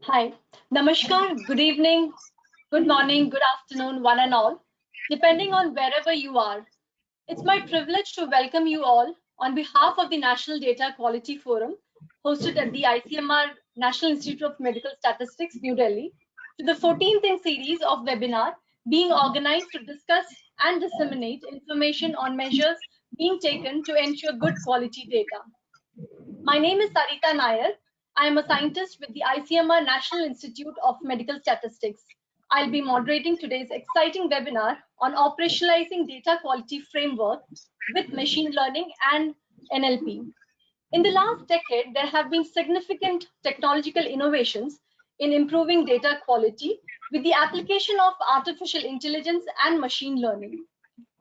Hi, Namaskar, good evening, good morning, good afternoon, one and all, depending on wherever you are. It's my privilege to welcome you all on behalf of the National Data Quality Forum, hosted at the ICMR National Institute of Medical Statistics, New Delhi, to the 14th in series of webinar being organized to discuss and disseminate information on measures being taken to ensure good quality data. My name is Sarita Nair. I am a scientist with the ICMR National Institute of Medical Statistics. I'll be moderating today's exciting webinar on operationalizing data quality framework with machine learning and NLP. In the last decade, there have been significant technological innovations in improving data quality with the application of artificial intelligence and machine learning.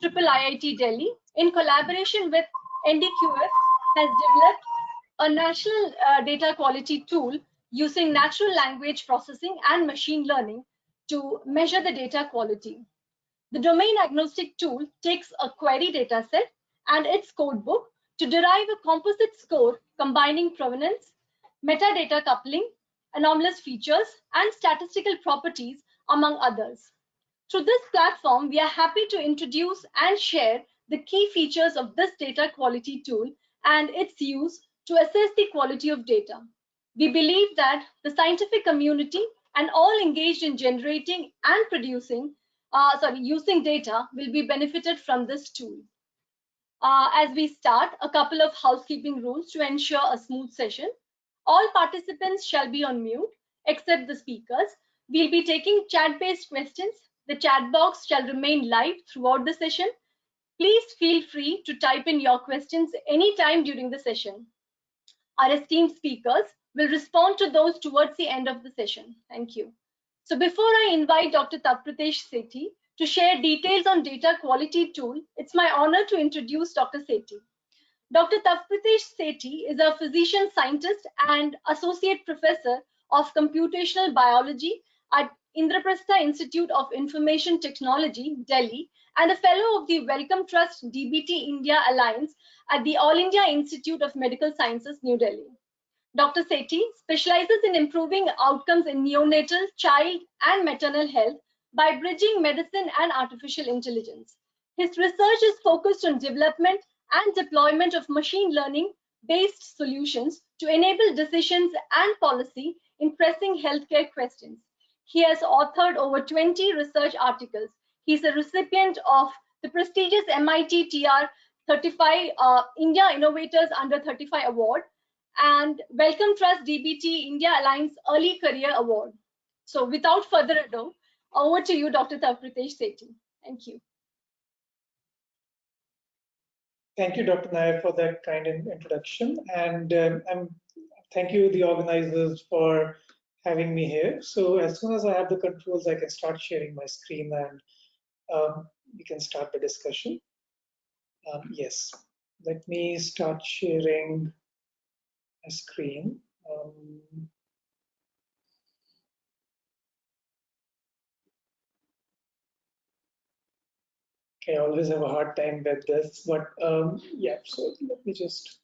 IIT Delhi, in collaboration with NDQF, has developed a national data quality tool using natural language processing and machine learning to measure the data quality. The domain agnostic tool takes a query dataset and its codebook to derive a composite score combining provenance, metadata coupling, anomalous features, and statistical properties, among others. Through this platform, we are happy to introduce and share the key features of this data quality tool and its use to assess the quality of data. We believe that the scientific community and all engaged in generating and using data will be benefited from this tool. As we start, a couple of housekeeping rules to ensure a smooth session. All participants shall be on mute except the speakers. We'll be taking chat-based questions. The chat box shall remain live throughout the session. Please feel free to type in your questions anytime during the session. Our esteemed speakers will respond to those towards the end of the session. Thank you. So before I invite Dr. Tavpritesh Sethi to share details on data quality tool, it's my honor to introduce Dr. Sethi. Dr. Tavpritesh Sethi is a physician scientist and associate professor of computational biology at Indraprastha Institute of Information Technology, Delhi, and a fellow of the Wellcome Trust DBT India Alliance at the All India Institute of Medical Sciences, New Delhi. Dr. Sethi specializes in improving outcomes in neonatal, child, and maternal health by bridging medicine and artificial intelligence. His research is focused on development and deployment of machine learning-based solutions to enable decisions and policy in pressing healthcare questions. He has authored over 20 research articles. He's a recipient of the prestigious MIT TR 35 India Innovators Under 35 Award and Wellcome Trust DBT India Alliance Early Career Award. So without further ado, over to you, Dr. Tavpritesh Sethi. Thank you. Thank you, Dr. Nair, for that kind introduction. And thank you, the organizers, for having me here. So as soon as I have the controls, I can start sharing my screen and we can start the discussion. Yes, let me start sharing a screen. Okay, I always have a hard time with this, but yeah, so let me just.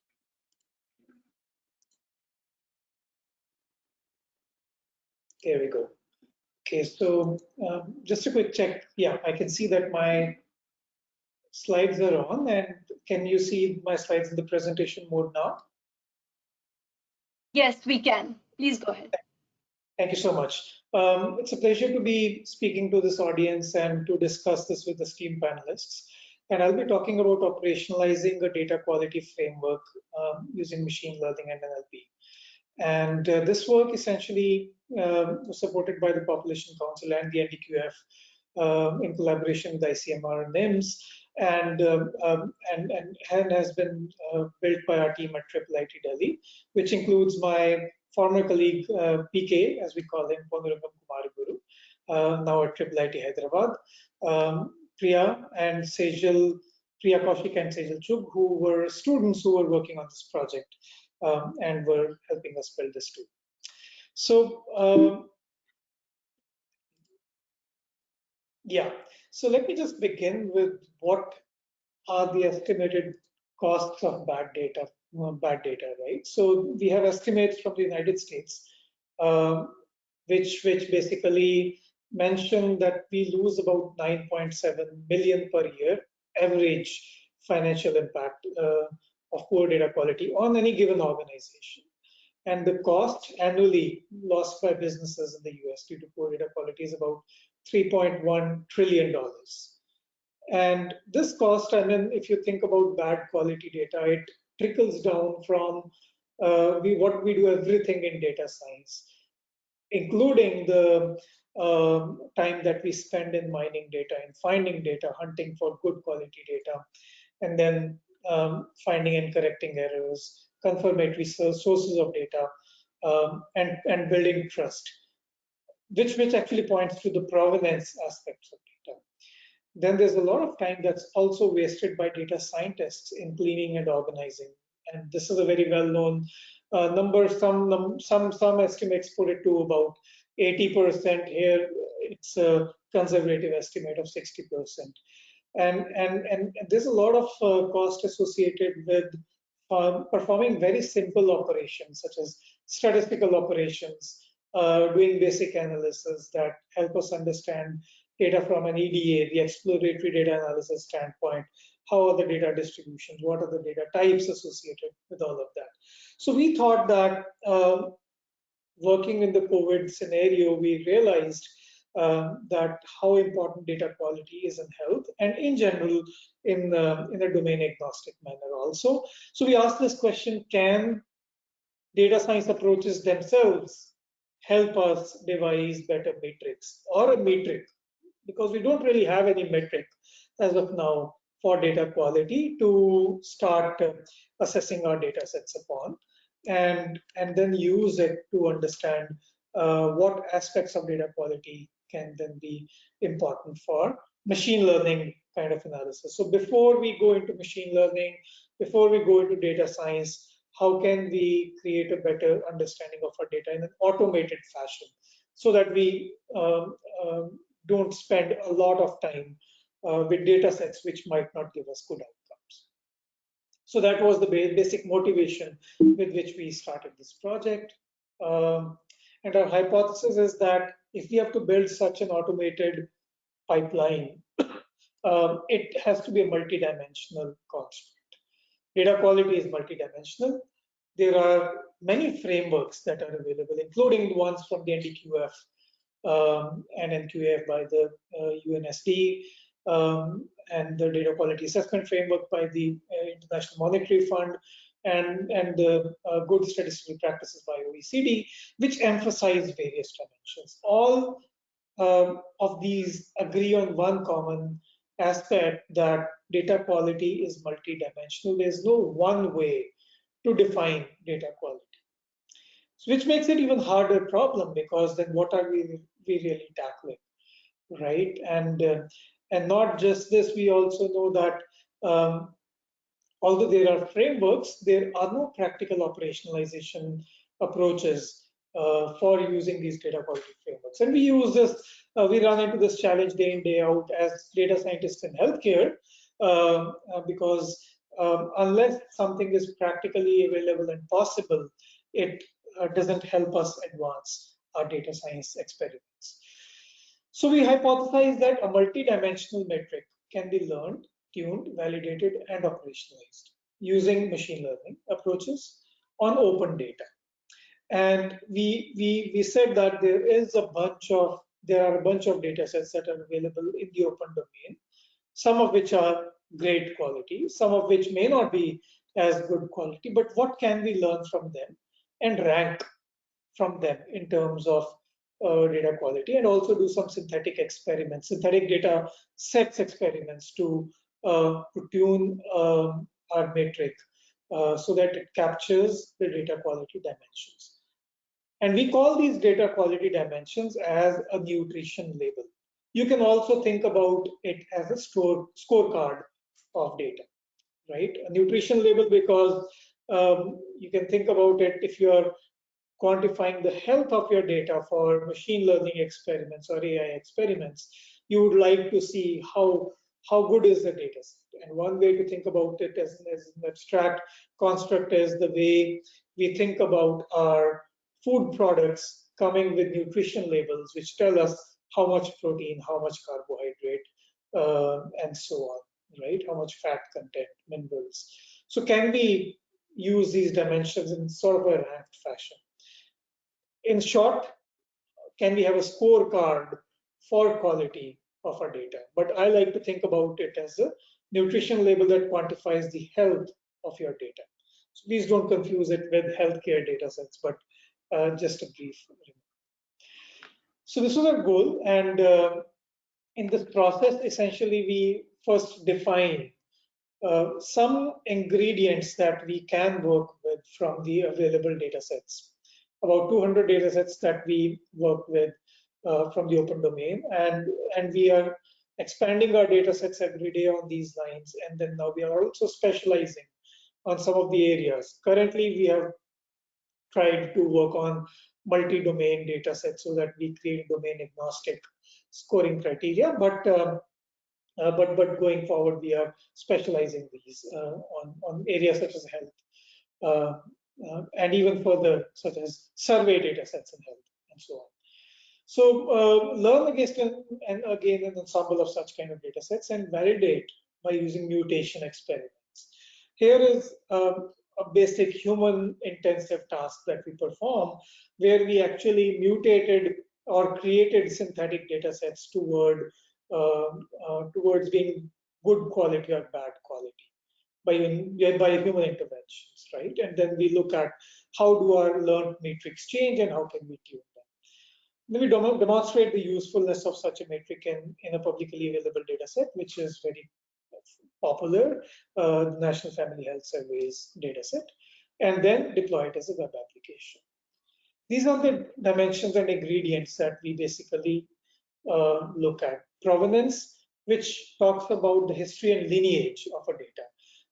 There we go. Okay, so just a quick check. Yeah, I can see that my slides are on, and can you see my slides in the presentation mode now? Yes, we can. Please go ahead. Thank you so much. It's a pleasure to be speaking to this audience and to discuss this with esteemed panelists. And I'll be talking about operationalizing a data quality framework using machine learning and NLP. And this work essentially was supported by the Population Council and the NDQF in collaboration with ICMR and NIMS, and has been built by our team at IIIT Delhi, which includes my former colleague PK, as we call him, Ponurangam Kumaraguru, now at IIIT Hyderabad, Priya and Sejal, Priya Kaushik and Sejal Chugh, who were students who were working on this project and were helping us build this tool. So yeah, so let me just begin with what are the estimated costs of bad data bad data, right? So we have estimates from the United States, uh, which basically mention that we lose about 9.7 million per year average financial impact of poor data quality on any given organization. And the cost annually lost by businesses in the US due to poor data quality is about $3.1 trillion. And this cost, I mean, if you think about bad quality data, it trickles down from what we do everything in data science, including the time that we spend in mining data and finding data, hunting for good quality data, and then finding and correcting errors, confirmatory sources of data, and building trust, which actually points to the provenance aspects of data. Then there's a lot of time that's also wasted by data scientists in cleaning and organizing. And this is a very well-known number. Some estimates put it to about 80%. Here, it's a conservative estimate of 60%. And there's a lot of cost associated with performing very simple operations, such as statistical operations, doing basic analysis that help us understand data from an EDA, the exploratory data analysis standpoint. How are the data distributions? What are the data types associated with all of that? So we thought that working in the COVID scenario, we realized that how important data quality is in health and in general in a domain agnostic manner also. So we asked this question: can data science approaches themselves help us devise better metrics or a metric? Because we don't really have any metric as of now for data quality to start assessing our data sets upon, and then use it to understand what aspects of data quality can then be important for machine learning kind of analysis. So before we go into machine learning, before we go into data science, how can we create a better understanding of our data in an automated fashion so that we don't spend a lot of time with data sets which might not give us good outcomes. So that was the basic motivation with which we started this project. And our hypothesis is that if we have to build such an automated pipeline, it has to be a multidimensional construct. Data quality is multidimensional. There are many frameworks that are available, including the ones from the NDQF and NQF by the UNSD, and the data quality assessment framework by the International Monetary Fund, and the good statistical practices by OECD, which emphasize various dimensions. All of these agree on one common aspect, that data quality is multidimensional. There's no one way to define data quality, which makes it even harder problem, because then what are we really tackling, right? And not just this, we also know that although there are frameworks, there are no practical operationalization approaches for using these data quality frameworks. And we use this, we run into this challenge day in, day out as data scientists in healthcare, because unless something is practically available and possible, it doesn't help us advance our data science experiments. So we hypothesize that a multidimensional metric can be learned, tuned, validated, and operationalized using machine learning approaches on open data. And we said that there are a bunch of data sets that are available in the open domain, some of which are great quality, some of which may not be as good quality, but what can we learn from them and rank from them in terms of data quality, and also do some synthetic experiments, synthetic data sets experiments to tune our metric so that it captures the data quality dimensions. And we call these data quality dimensions as a nutrition label. You can also think about it as a scorecard of data, right? A nutrition label, because you can think about it, if you're quantifying the health of your data for machine learning experiments or AI experiments, you would like to see how how good is the data set? And one way to think about it as an abstract construct is the way we think about our food products coming with nutrition labels, which tell us how much protein, how much carbohydrate, and so on, right? How much fat content, minerals. So can we use these dimensions in sort of a ranked fashion? In short, can we have a scorecard for quality of our data? But I like to think about it as a nutrition label that quantifies the health of your data. So please don't confuse it with healthcare data sets, but just a brief remark. So this was our goal, and in this process, essentially, we first define some ingredients that we can work with from the available data sets. About 200 data sets that we work with from the open domain, and we are expanding our data sets every day on these lines. And then now we are also specializing on some of the areas. Currently, we have tried to work on multi-domain data sets so that we create domain agnostic scoring criteria, but going forward, we are specializing these on areas such as health, and even further, such as survey data sets in health, and so on. So learn against and again an ensemble of such kind of data sets and validate by using mutation experiments. Here is a basic human intensive task that we perform, where we actually mutated or created synthetic data sets towards being good quality or bad quality by human interventions, right? And then we look at how do our learned metrics change and how can we tune them. Then we demonstrate the usefulness of such a metric in a publicly available data set, which is very popular, the National Family Health Survey's data set, and then deploy it as a web application. These are the dimensions and ingredients that we basically look at. Provenance, which talks about the history and lineage of a data.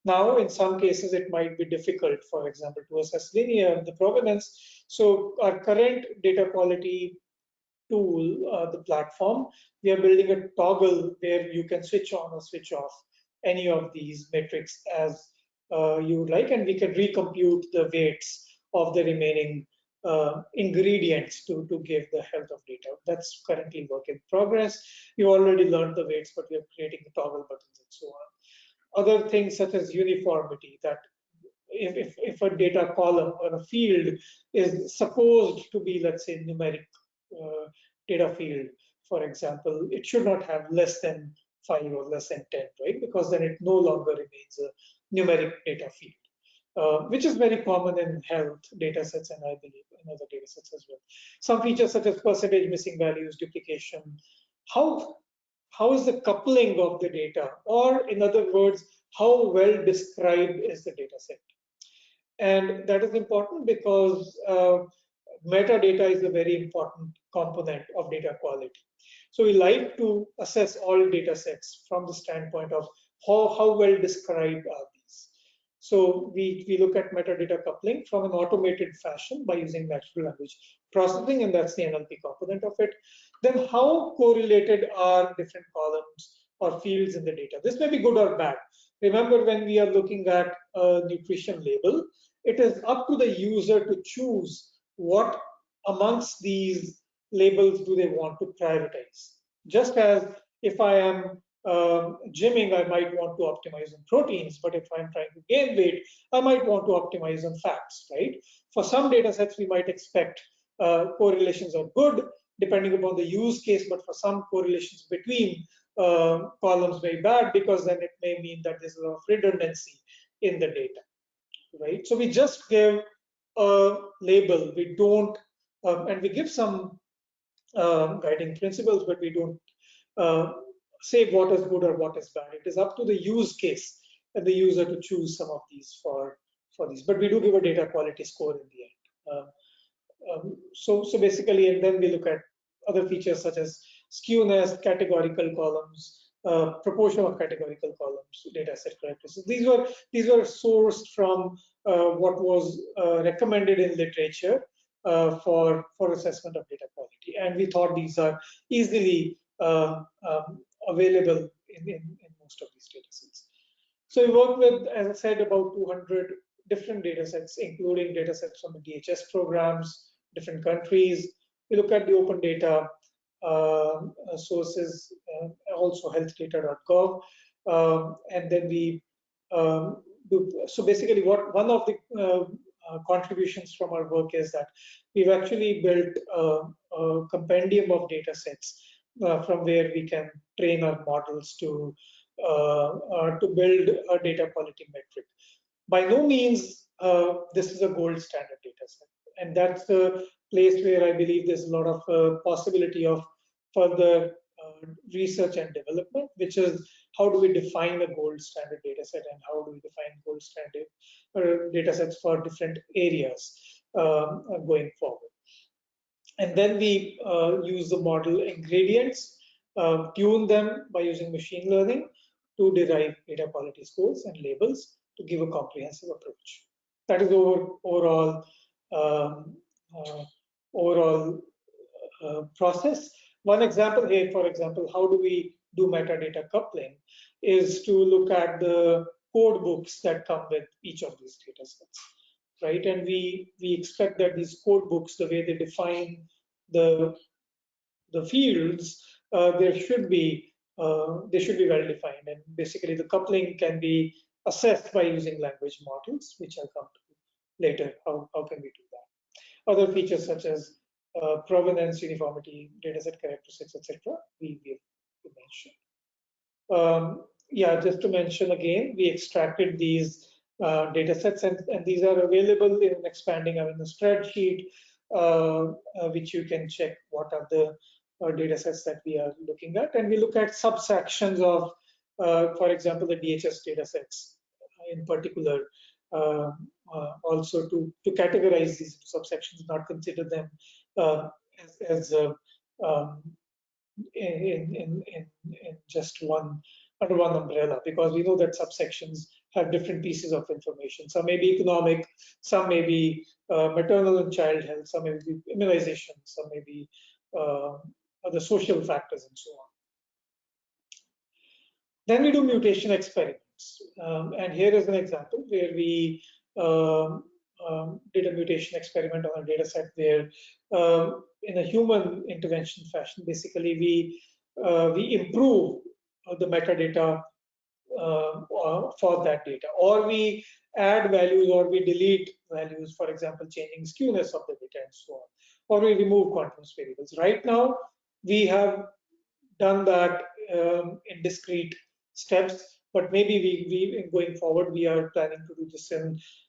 Now, in some cases, it might be difficult, for example, to assess the provenance. So our current data quality tool, the platform, we are building a toggle where you can switch on or switch off any of these metrics as you would like, and we can recompute the weights of the remaining ingredients to give the health of data. That's currently work in progress. You already learned the weights, but we are creating the toggle buttons and so on. Other things such as uniformity, that if a data column or a field is supposed to be, let's say, numeric data field, for example, it should not have less than 5 or less than 10, right? Because then it no longer remains a numeric data field, which is very common in health data sets and I believe in other data sets as well. Some features such as percentage missing values, duplication, how is the coupling of the data, or in other words, how well described is the data set? And that is important because metadata is a very important component of data quality. So we like to assess all data sets from the standpoint of how well described are these. So we look at metadata coupling from an automated fashion by using natural language processing, and that's the NLP component of it. Then how correlated are different columns or fields in the data? This may be good or bad. Remember, when we are looking at a nutrition label, it is up to the user to choose what amongst these labels do they want to prioritize. Just as if I am gymming, I might want to optimize on proteins, but if I'm trying to gain weight, I might want to optimize on fats, right? For some data sets, we might expect correlations are good depending upon the use case, but for some correlations between columns may be bad, because then it may mean that there's a lot of redundancy in the data, right? So we just give a label, we don't, and we give some guiding principles, but we don't say what is good or what is bad. It is up to the use case and the user to choose some of these for these. But we do give a data quality score in the end. So basically, and then we look at other features such as skewness, categorical columns, proportion of categorical columns, data set characteristics. These were sourced from what was recommended in literature for assessment of data quality, and we thought these are easily available in most most of these data sets. So we work with, as I said, about 200 different data sets, including data sets from the DHS programs, different countries. We look at the open data sources, also healthdata.gov, and then we do. So basically, what one of the contributions from our work is that we've actually built a compendium of data sets from where we can train our models to build a data quality metric. By no means this is a gold standard data set, and that's the place where I believe there's a lot of possibility of further research and development, which is how do we define a gold standard data set and how do we define gold standard data sets for different areas going forward. And then we use the model ingredients, tune them by using machine learning to derive data quality scores and labels to give a comprehensive approach. That is overall process. One example here, for example, how do we do metadata coupling, is to look at the code books that come with each of these data sets, right? And we expect that these code books, the way they define the fields, they should be well defined, and basically the coupling can be assessed by using language models, which I'll come to later. How can we do that? Other features such as provenance, uniformity, dataset characteristics, etc. We mentioned. Yeah, just to mention again, we extracted these data sets, and these are available in an expanding Avena spreadsheet, which you can check what are the data sets that we are looking at. And we look at subsections of, for example, the DHS data sets in particular, also to categorize these subsections, not consider them as in just under one umbrella, because we know that subsections have different pieces of information. Some may be economic, some may be maternal and child health, some may be immunization, some may be other social factors, and so on. Then we do mutation experiments, and here is an example where we did a mutation experiment on a data set where, in a human intervention fashion, basically we improve the metadata for that data, or we add values or we delete values, for example, changing skewness of the data and so on, or we remove quantum variables. Right now, we have done that in discrete steps, but maybe we going forward we are planning to do this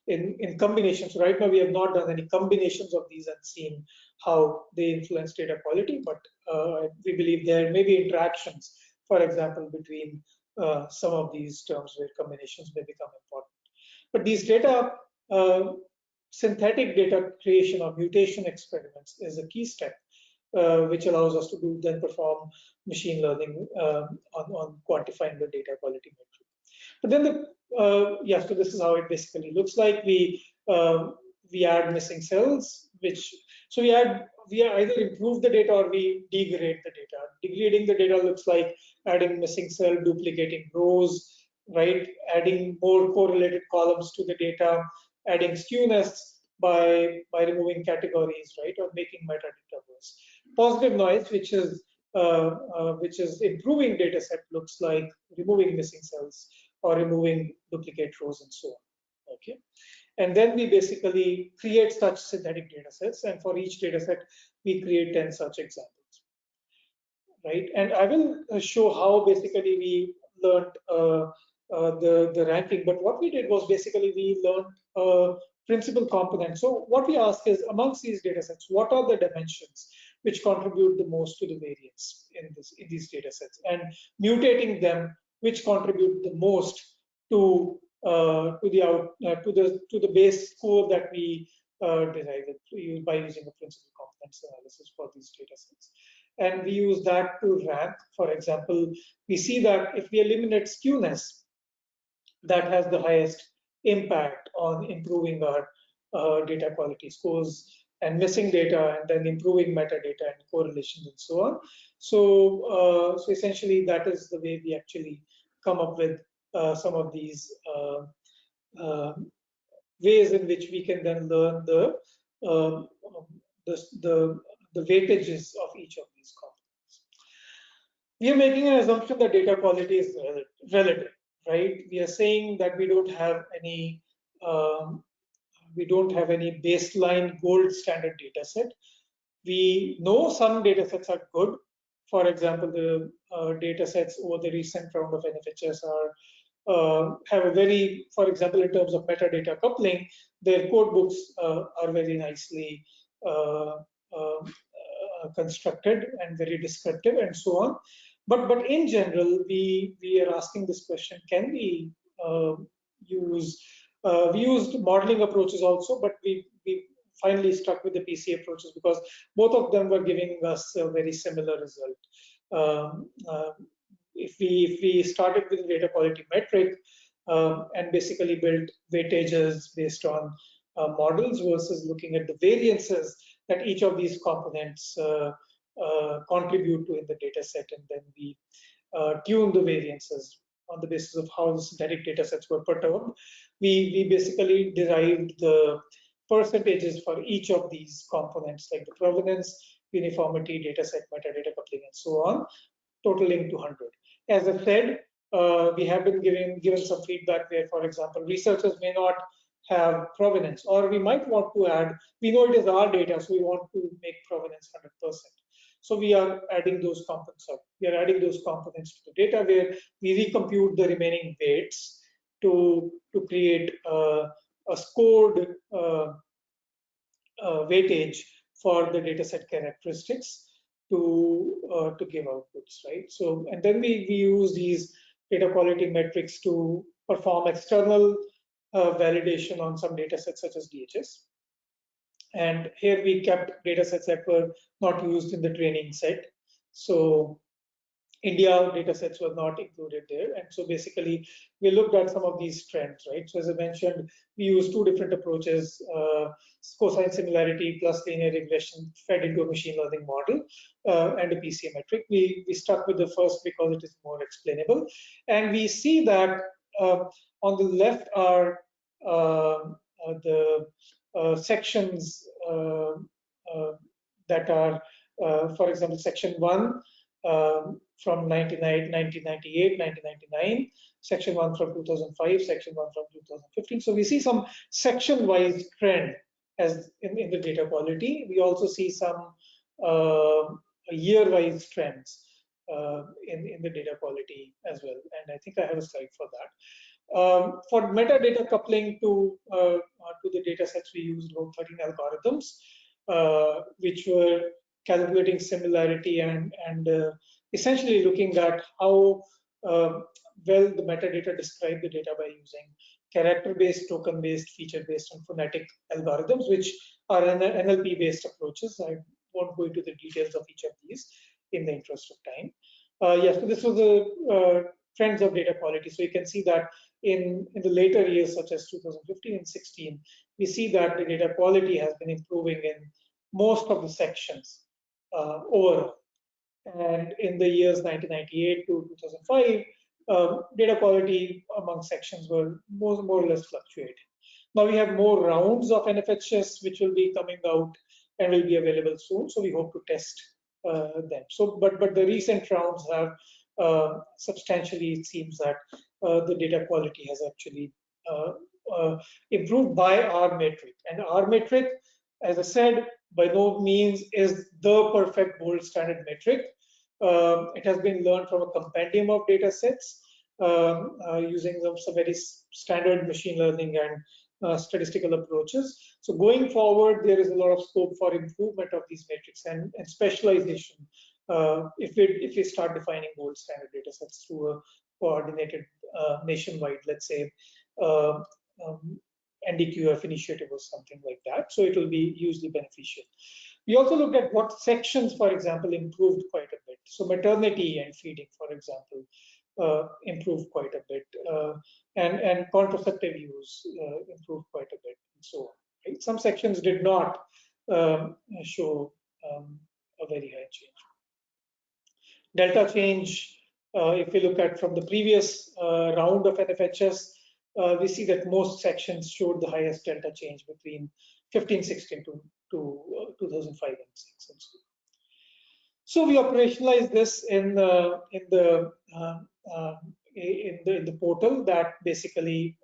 in combinations. So right now we have not done any combinations of these and seen how they influence data quality, but we believe there may be interactions, for example, between some of these terms where combinations may become important. But these data, synthetic data creation or mutation experiments is a key step, which allows us to then perform machine learning on quantifying the data quality metric. But then so this is how it basically looks like. We add missing cells, so we either improve the data or we degrade the data. Degrading the data looks like adding missing cell, duplicating rows, right? Adding more correlated columns to the data, adding skewness by removing categories, right, or making metadata worse. Positive noise, which is improving data set, looks like removing missing cells or removing duplicate rows and so on. Okay, and then we basically create such synthetic data sets, and for each data set we create 10 such examples, right? And I will show how basically we learned the ranking, but what we did was basically we learned principal components. So what we ask is, amongst these data sets, what are the dimensions which contribute the most to the variance in these data sets, and mutating them, which contribute the most to the base score that we derived by using a principal components analysis for these data sets. And we use that to rank. For example, we see that if we eliminate skewness, that has the highest impact on improving our data quality scores, and missing data, and then improving metadata and correlations and so on. So, so essentially, that is the way we actually come up with some of these ways in which we can then learn um, the, the weightages of each of these components. We are making an assumption that data quality is relative, right? We are saying that we don't have any baseline gold standard data set. We know some data sets are good. For example, the data sets over the recent round of NFHS have a very, for example, in terms of metadata coupling, their code books are very nicely constructed and very descriptive and so on. But in general, we are asking this question: can we use? We used modeling approaches also, but we finally stuck with the PC approaches because both of them were giving us a very similar result. If we started with data quality metric and basically built weightages based on models versus looking at the variances that each of these components contribute to in the data set, and then we tune the variances on the basis of how the synthetic data sets were perturbed. We basically derived the percentages for each of these components, like the provenance, uniformity, data set, metadata coupling, and so on, totaling to 100. As I said, we have been given some feedback where, for example, researchers may not have provenance, or we might want to add, we know it is our data, so we want to make provenance 100%. So we are adding those components up. We are adding those components to the data where we recompute the remaining weights to create a scored weightage for the dataset characteristics to give outputs, right? So, and then we use these data quality metrics to perform external validation on some data sets such as DHS. And here we kept data sets that were not used in the training set. So India data sets were not included there. And so basically we looked at some of these trends, right? So as I mentioned, we used two different approaches, cosine similarity plus linear regression fed into a machine learning model and a PCA metric. We stuck with the first because it is more explainable. And we see that on the left are the sections that are, for example, section 1 from 1998, 1999, section 1 from 2005, section 1 from 2015. So we see some section-wise trend as in the data quality. We also see some year-wise trends in the data quality as well. And I think I have a slide for that. For metadata coupling to the data sets, we used about 13 algorithms, which were calculating similarity and essentially looking at how well the metadata describe the data by using character-based, token-based, feature-based, and phonetic algorithms, which are NLP-based approaches. I won't go into the details of each of these in the interest of time. Yes, so this was the trends of data quality. So you can see that in the later years, such as 2015 and 16, we see that the data quality has been improving in most of the sections overall. And in the years 1998 to 2005, data quality among sections were more or less fluctuating. Now we have more rounds of NFHS which will be coming out and will be available soon. So we hope to test them. So, but the recent rounds have substantially, it seems that the data quality has actually improved by R metric. And R metric, as I said, by no means is the perfect gold standard metric. It has been learned from a compendium of data sets using some very standard machine learning and statistical approaches. So going forward, there is a lot of scope for improvement of these metrics and specialization if we start defining gold standard data sets through a coordinated nationwide, let's say, NDQF initiative or something like that. So it will be hugely beneficial. We also looked at what sections, for example, improved quite a bit. So maternity and feeding, for example, improved quite a bit, and contraceptive use improved quite a bit, and so on. Right? Some sections did not show a very high change. Delta change if we look at from the previous round of NFHS, we see that most sections showed the highest delta change between 15-16 to 2005 and 6 and so. So we operationalize this in the portal that basically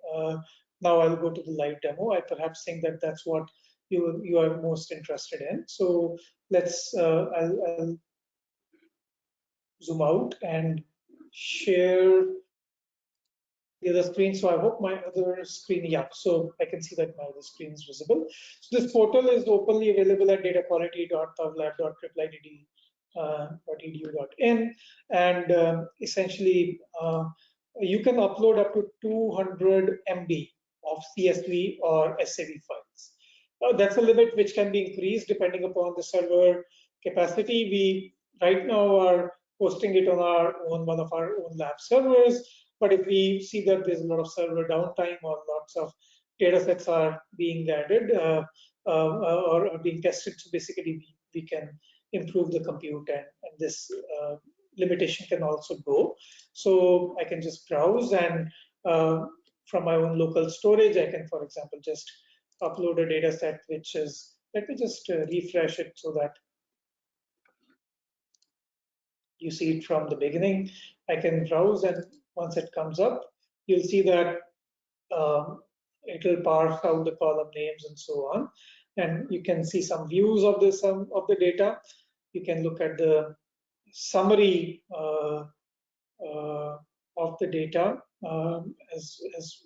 now I'll go to the live demo. I perhaps think that that's what you are most interested in. So let's I'll zoom out and share the other screen. So I hope my other screen, yeah, so I can see that my other screen is visible. So this portal is openly available at dataquality.tavlab.edu.in, and essentially you can upload up to 200 MB of CSV or SAV files. That's a limit which can be increased depending upon the server capacity. We right now are hosting it on our own, one of our own lab servers. But if we see that there's a lot of server downtime or lots of data sets are being added or are being tested, so basically we can improve the compute, and this limitation can also go. So I can just browse, and from my own local storage, I can, for example, just upload a data set which is, let me just refresh it so that you see it from the beginning. I can browse, and once it comes up, you'll see that it will parse out the column names and so on. And you can see some views of this of the data. You can look at the summary of the data as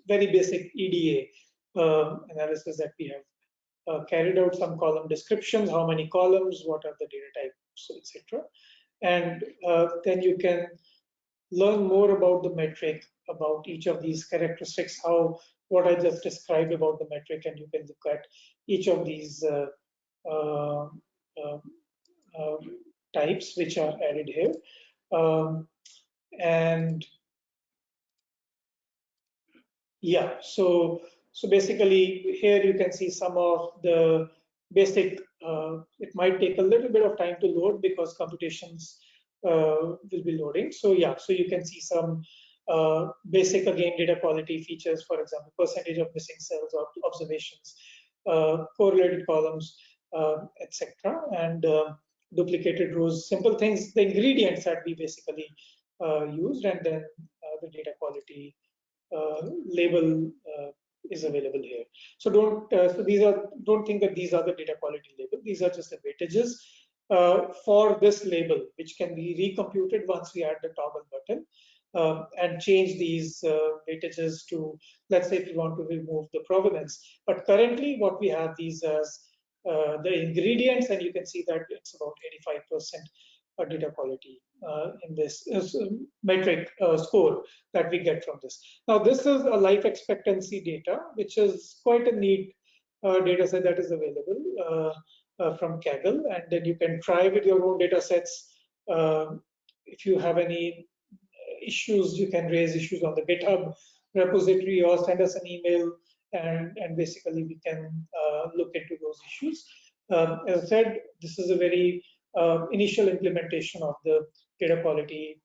very basic EDA analysis that we have carried out, some column descriptions, how many columns, what are the data types, etc. And then you can learn more about the metric, about each of these characteristics, what I just described about the metric, and you can look at each of these types which are added here. And yeah, so basically here you can see some of the basic, it might take a little bit of time to load because computations will be loading. So yeah, so you can see some basic, again, data quality features, for example, percentage of missing cells or observations, correlated columns, etc. And duplicated rows, simple things, the ingredients that we basically used, and then the data quality label is available here. So don't think that these are the data quality label. These are just the weightages for this label, which can be recomputed once we add the toggle button and change these weightages to, let's say, if you want to remove the provenance. But currently, what we have these as the ingredients, and you can see that it's about 85% data quality in this metric score that we get from this. Now, this is a life expectancy data, which is quite a neat data set that is available from Kaggle, and then you can try with your own data sets. If you have any issues, you can raise issues on the GitHub repository or send us an email, and basically we can look into those issues. As I said, this is a very initial implementation of the data quality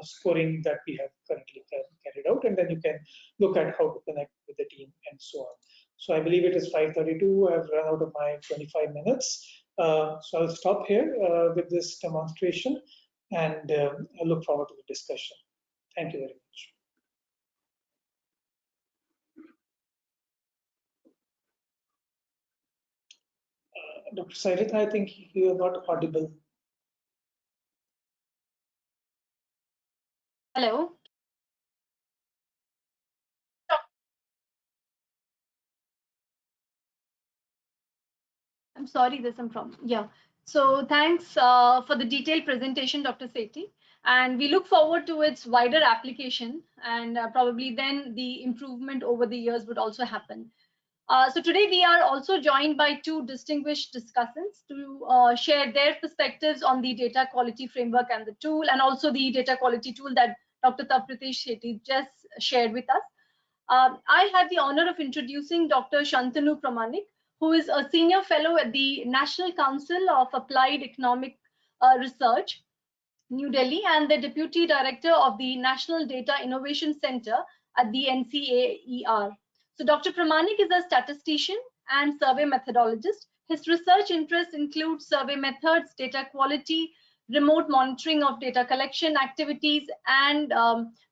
scoring that we have currently carried out, and then you can look at how to connect with the team and so on. So I believe it is 5:32. I've run out of my 25 minutes. So I'll stop here with this demonstration, and I look forward to the discussion. Thank you very much. Dr. Sairith, I think you are not audible. Hello. I'm sorry, there's some problem. Yeah. So thanks for the detailed presentation, Dr. Sethi. And we look forward to its wider application, and probably then the improvement over the years would also happen. So today we are also joined by two distinguished discussants to share their perspectives on the data quality framework and the tool, and also the data quality tool that Dr. Tavpritesh Sethi just shared with us. I had the honor of introducing Dr. Shantanu Pramanik, who is a senior fellow at the National Council of Applied Economic Research. New Delhi, and the Deputy Director of the National Data Innovation Center at the NCAER. So Dr. Pramanik is a statistician and survey methodologist. His research interests include survey methods, data quality, remote monitoring of data collection activities, and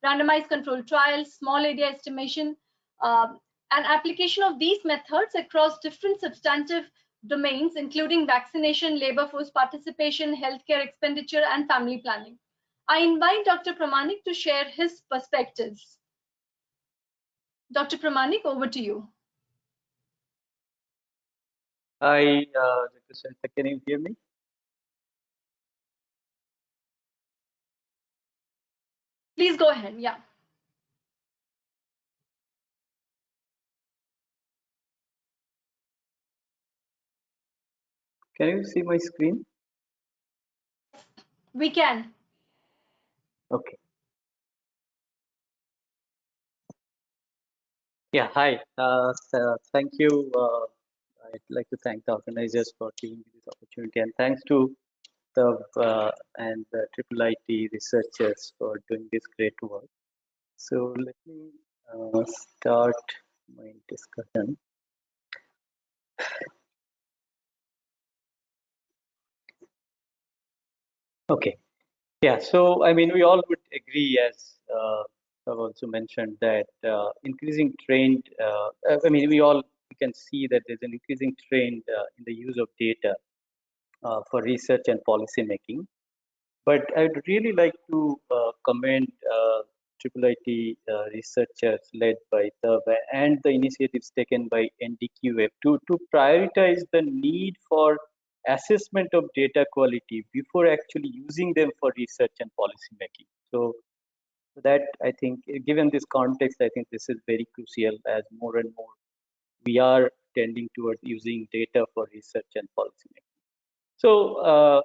randomized control trials, small area estimation, and application of these methods across different substantive domains, including vaccination, labor force participation, healthcare expenditure, and family planning. I invite Dr. Pramanik to share his perspectives. Dr. Pramanik, over to you. Hi, Dr. Shanta, can you hear me? Please go ahead. Yeah. Can you see my screen? We can. Okay. Yeah, hi. Thank you. I'd like to thank the organizers for giving me this opportunity, and thanks to the and the IIIT researchers for doing this great work. So let me start my discussion. Okay. Yeah. So I mean, we all would agree, as I've also mentioned, that increasing trend. I mean, we can see that there's an increasing trend in the use of data for research and policy making. But I'd really like to commend IIIT researchers led by Tava and the initiatives taken by NDQF to prioritize the need for assessment of data quality before actually using them for research and policy making. So that, I think, given this context, I think this is very crucial, as more and more we are tending towards using data for research and policy making. So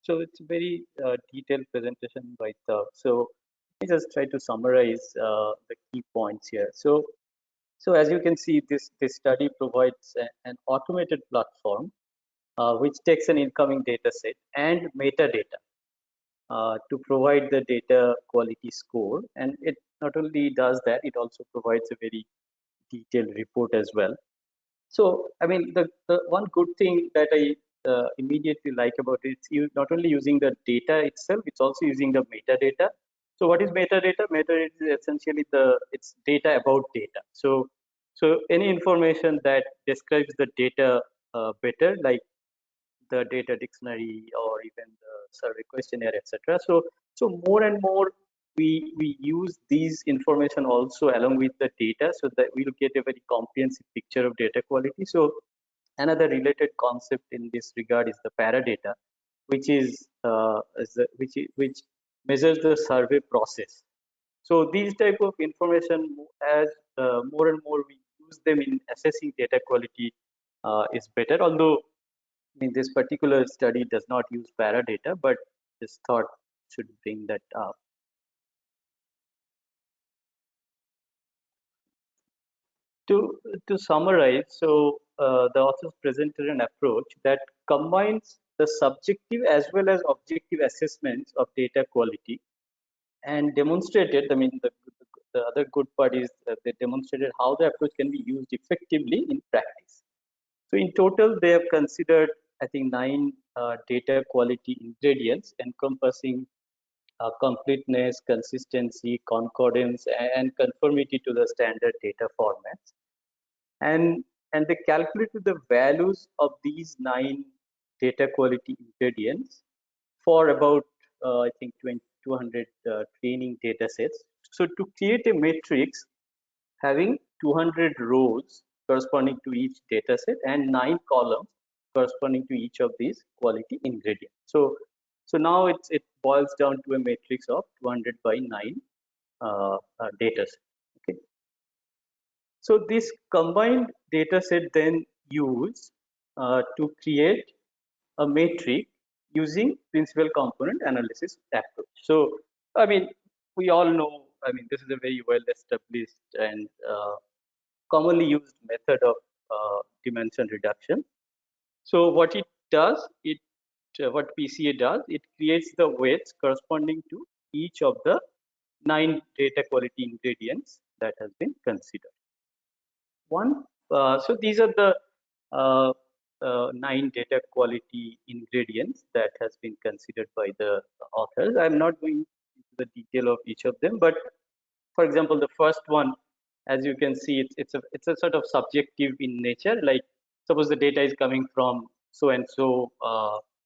it's a very detailed presentation by Tav. So let me just try to summarize the key points here. So as you can see, this study provides an automated platform which takes an incoming data set and metadata to provide the data quality score. And it not only does that, it also provides a very detailed report as well. So, I mean, the one good thing that I immediately like about it, it's not only using the data itself, it's also using the metadata. So what is metadata? Metadata is essentially it's data about data. So any information that describes the data better, like the data dictionary or even the survey questionnaire, etc. So more and more we use these information also along with the data, so that we'll get a very comprehensive picture of data quality. So another related concept in this regard is the paradata, which which measures the survey process. So these type of information, as more and more we use them in assessing data quality, is better. Although I mean, this particular study does not use paradata, but this thought should bring that up. To summarize, so the authors presented an approach that combines the subjective as well as objective assessments of data quality and demonstrated, I mean, the other good part is that they demonstrated how the approach can be used effectively in practice. So in total, they have considered, I think, 9 data quality ingredients encompassing completeness, consistency, concordance, and conformity to the standard data formats. And they calculated the values of these 9 data quality ingredients for about, I think, 200 training data sets. So to create a matrix having 200 rows corresponding to each data set and 9 columns corresponding to each of these quality ingredients. So now it boils down to a matrix of 200 by 9 data set. Okay. So this combined data set then used to create a matrix using principal component analysis approach. So I mean, we all know, I mean, this is a very well established and commonly used method of dimension reduction. So what it does, it what PCA does, it creates the weights corresponding to each of the 9 data quality ingredients that has been considered. So these are the 9 data quality ingredients that has been considered by the authors. I'm not going into the detail of each of them, but for example, the first one, as you can see, it's a sort of subjective in nature. Like suppose the data is coming from so and so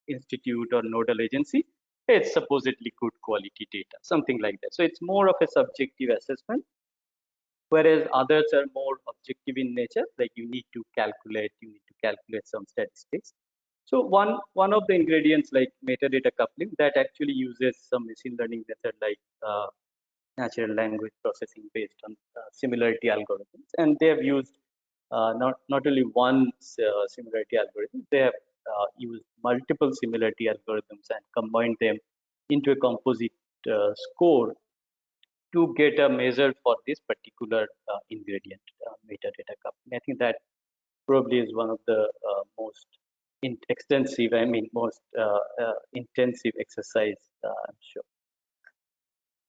institute or nodal agency, it's supposedly good quality data, something like that. So it's more of a subjective assessment, whereas others are more objective in nature, like you need to calculate some statistics. So one of the ingredients like metadata coupling that actually uses some machine learning method like natural language processing based on similarity algorithms, and they have used not only one similarity algorithm, they have used multiple similarity algorithms and combined them into a composite score to get a measure for this particular ingredient, metadata coupling. I think that probably is one of the most most intensive exercise, I'm sure.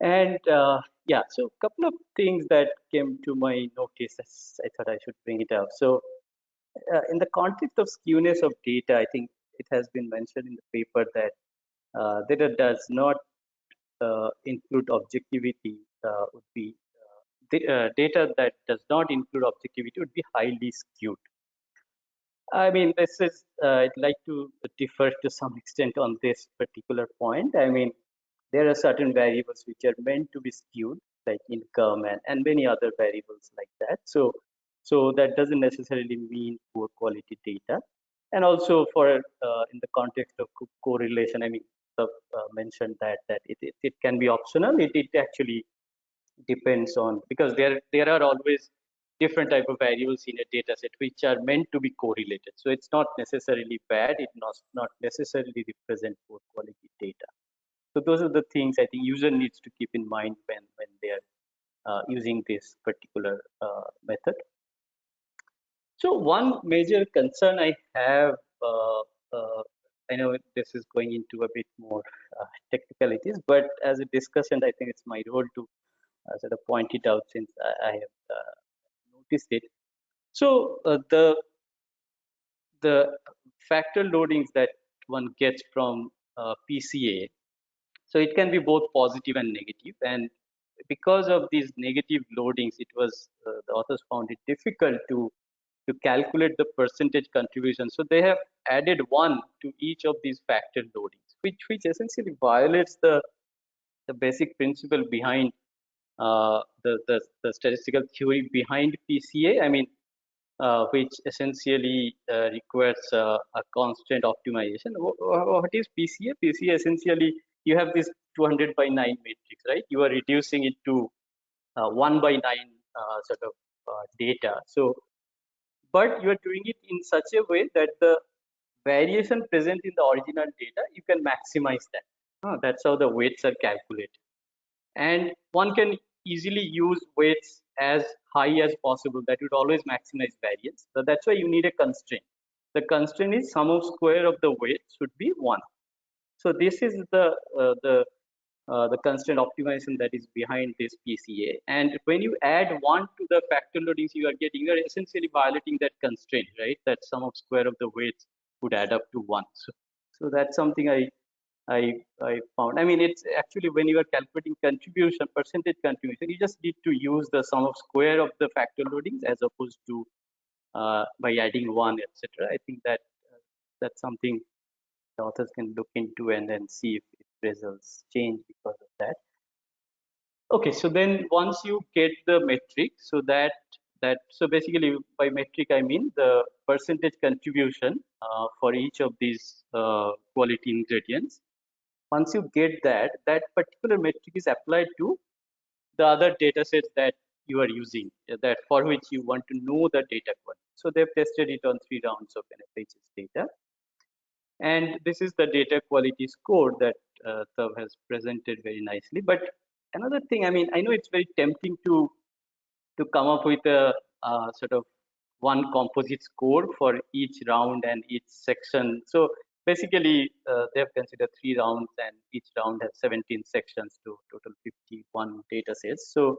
And yeah, so a couple of things that came to my notice, I thought I should bring it up. So in the context of skewness of data, I think it has been mentioned in the paper that data does not include objectivity would be data that does not include objectivity would be highly skewed. I mean, this is I'd like to differ to some extent on this particular point. I mean, there are certain variables which are meant to be skewed, like income and many other variables like that. So that doesn't necessarily mean poor quality data. And also for in the context of correlation, I mean, mentioned that it can be optional. It actually depends on, because there are always different type of variables in a data set which are meant to be correlated. So it's not necessarily bad. It not necessarily represent poor quality data. So those are the things I think user needs to keep in mind when they are using this particular method. So one major concern I have, I know this is going into a bit more technicalities, but as a discussion, I think it's my role to sort of point it out since I have noticed it. So the factor loadings that one gets from PCA, so it can be both positive and negative, and because of these negative loadings, it was the authors found it difficult to calculate the percentage contribution. So they have added 1 to each of these factor loadings, which essentially violates the basic principle behind the statistical theory behind PCA. I mean, which essentially requires a constant optimization. What is PCA? PCA essentially, you have this 200 by 9 matrix, right? You are reducing it to 1 by 9 sort of data. So, but you are doing it in such a way that the variation present in the original data, you can maximize that. That's how the weights are calculated. And one can easily use weights as high as possible. That would always maximize variance. So that's why you need a constraint. The constraint is sum of square of the weights should be 1. So this is the constraint optimization that is behind this PCA. And when you add 1 to the factor loadings you are essentially violating that constraint, right? That sum of square of the weights would add up to 1. So that's something I found. I mean, it's actually when you are calculating percentage contribution, you just need to use the sum of square of the factor loadings as opposed to by adding 1, etc. I think that that's something the authors can look into and then see if results change because of that. Okay, so then once you get the metric, so so basically by metric I mean the percentage contribution for each of these quality ingredients. Once you get that particular metric is applied to the other data sets that you are using, that for which you want to know the data quality. So they've tested it on 3 rounds of NFHS data. And this is the data quality score that Tav has presented very nicely. But another thing, I mean, I know it's very tempting to come up with a sort of one composite score for each round and each section. So basically, they have considered 3 rounds, and each round has 17 sections to total 51 data sets. So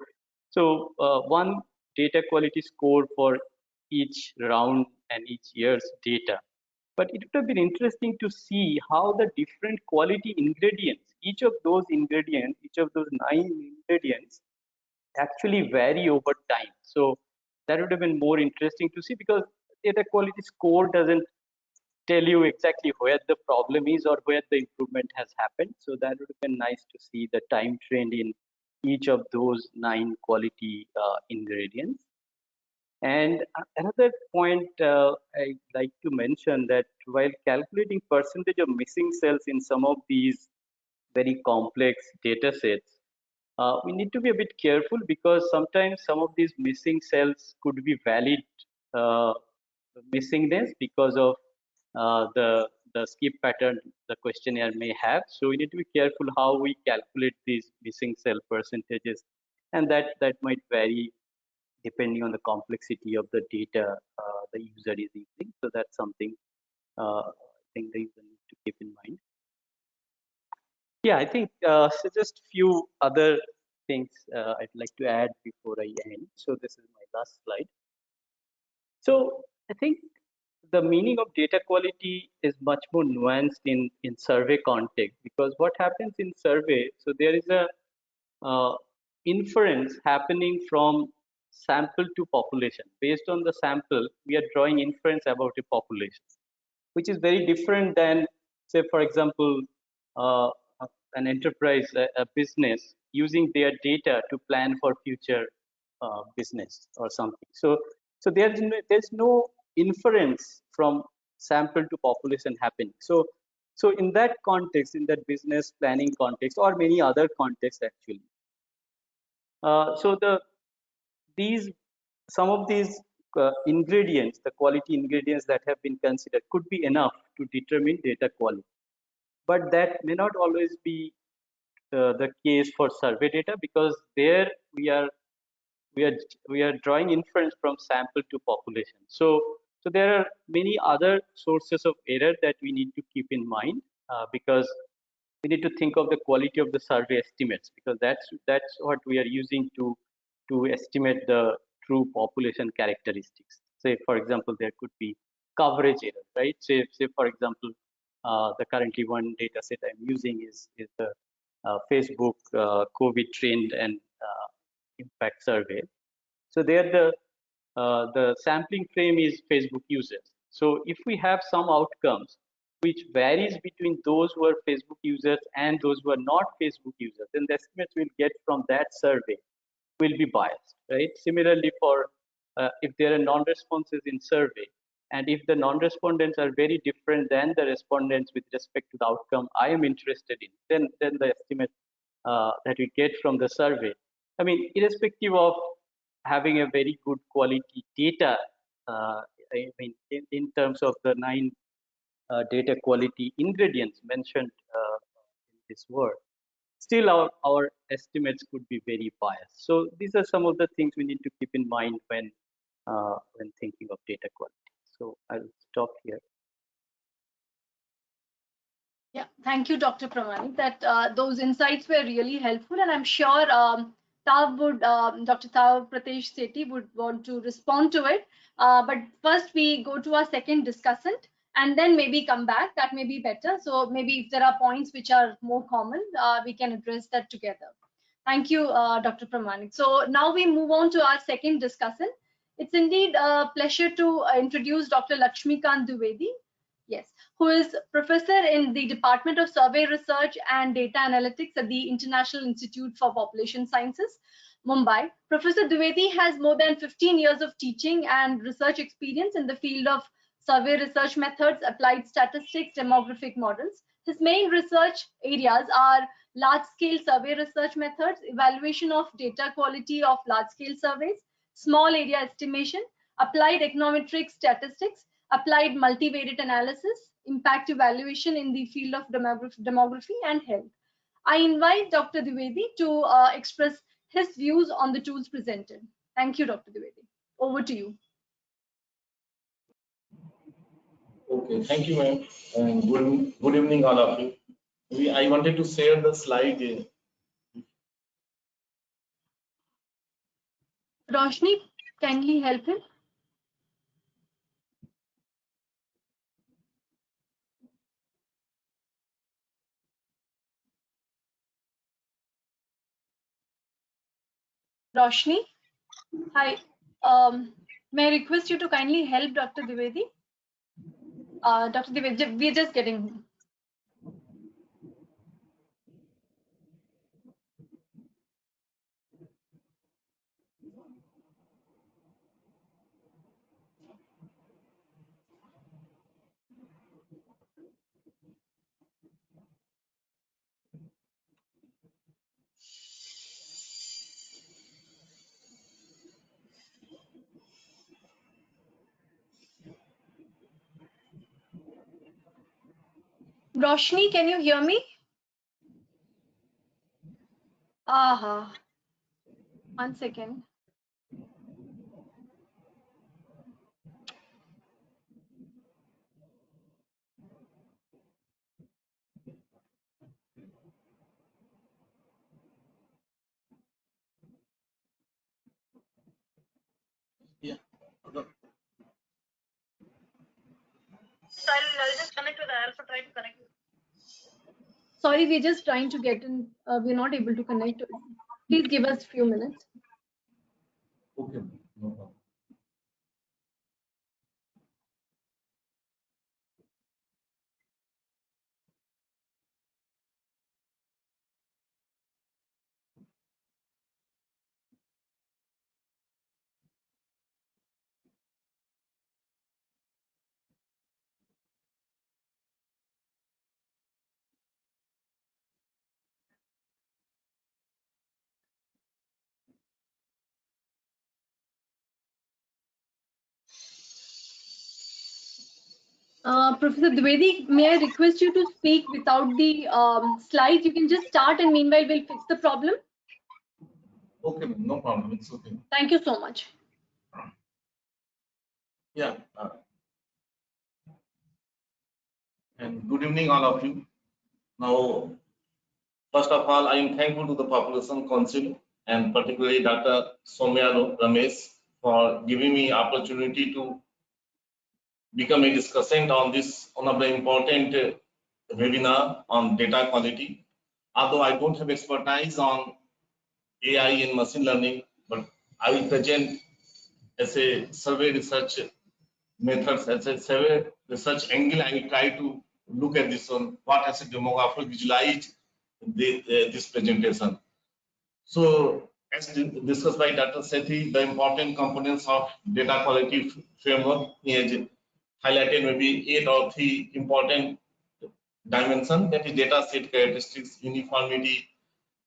one data quality score for each round and each year's data. But it would have been interesting to see how the different quality ingredients, each of those 9 ingredients, actually vary over time. So that would have been more interesting to see, because data quality score doesn't tell you exactly where the problem is or where the improvement has happened. So that would have been nice to see the time trend in each of those 9 quality ingredients. And another point I'd like to mention, that while calculating percentage of missing cells in some of these very complex data sets, we need to be a bit careful, because sometimes some of these missing cells could be valid uh, missingness because of the skip pattern the questionnaire may have. So we need to be careful how we calculate these missing cell percentages, and that might vary depending on the complexity of the data the user is using. So that's something I think the user needs to keep in mind. Yeah, I think so. Just few other things I'd like to add before I end. So this is my last slide. So I think the meaning of data quality is much more nuanced in survey context, because what happens in survey, so there is a inference happening from sample to population. Based on the sample, we are drawing inference about a population, which is very different than, say, for example, uh, an enterprise, a business using their data to plan for future business or something. So there's no inference from sample to population happening. So in that context, in that business planning context, or many other contexts actually, so these some of these ingredients, the quality ingredients that have been considered, could be enough to determine data quality. But that may not always be the case for survey data, because there we are drawing inference from sample to population. So there are many other sources of error that we need to keep in mind, because we need to think of the quality of the survey estimates, because that's what we are using to estimate the true population characteristics. Say, for example, there could be coverage error, right? Say for example, the currently one data set I'm using is the Facebook COVID trend and impact survey. So there the sampling frame is Facebook users. So if we have some outcomes which varies between those who are Facebook users and those who are not Facebook users, then the estimates we'll get from that survey will be biased, right? Similarly, for if there are non-responses in survey, and if the non-respondents are very different than the respondents with respect to the outcome I am interested in, then the estimate that we get from the survey, I mean, irrespective of having a very good quality data, I mean, in terms of the 9 data quality ingredients mentioned in this word, still our estimates could be very biased. So these are some of the things we need to keep in mind when thinking of data quality. So I'll stop here. Yeah, thank you, Dr. Pramanik. That those insights were really helpful, and I'm sure Dr. Tav Pratesh Sethi would want to respond to it. But first, we go to our second discussant, and then maybe come back. That may be better. So maybe if there are points which are more common, we can address that together. Thank you, Dr. Pramanik. So now we move on to our second discussant. It's indeed a pleasure to introduce Dr. Lakshmikant Dwivedi. Yes, who is professor in the Department of Survey Research and Data Analytics at the International Institute for Population Sciences, Mumbai. Professor Dwivedi has more than 15 years of teaching and research experience in the field of survey research methods, applied statistics, demographic models. His main research areas are large-scale survey research methods, evaluation of data quality of large-scale surveys, small area estimation, applied econometric statistics, applied multivariate analysis, impact evaluation in the field of demography and health. I invite Dr. Dwivedi to express his views on the tools presented. Thank you, Dr. Dwivedi. Over to you. Okay, thank you, ma'am, and good evening, all of you. I wanted to share the slide. Roshni, kindly help him. Roshni, hi. May I request you to kindly help Dr. Dwivedi? Dr. Dwivedi, we're just getting. Roshni, can you hear me? Aha. 1 second. Yeah. So I'll just connect with Alpha, try to connect. Sorry, we're just trying to get in. We're not able to connect. Please give us a few minutes. Okay, no problem. Professor Dwivedi, may I request you to speak without the slides? You can just start and meanwhile we'll fix the problem. Okay, ma'am, no problem. It's okay. Thank you so much. Yeah. And good evening, all of you. Now, first of all, I am thankful to the Population Council and particularly Dr. Soumya Ramesh for giving me opportunity to become a discussant on this one of the important webinar on data quality. Although I don't have expertise on AI and machine learning, but I will present as a survey research methods, as a survey research angle. I will try to look at this one, what as a demographer visualize this presentation. So as discussed by Dr. Sethi, the important components of data quality framework, he has highlighted maybe 8 or 3 important dimensions, that is data set characteristics, uniformity,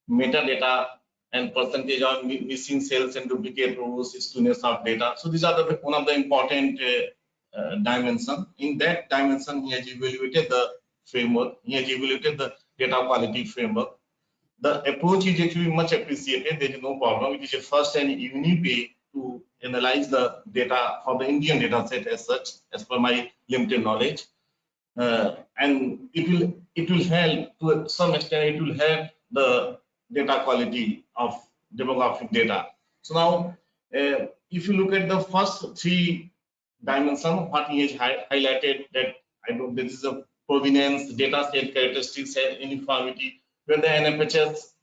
metadata, and percentage of missing cells and duplicate rows, skewness of data. So these are one of the important dimension. In that dimension, he has evaluated the framework. He has evaluated the data quality framework. The approach is actually much appreciated. There is no problem. It is a first and unique way to analyze the data for the Indian data set as such, as per my limited knowledge. And it will help to some extent. It will help the data quality of demographic data. So now, if you look at the first 3 dimensions, what he has highlighted, that I know this is a provenance, data set characteristics, and uniformity, where the NFHS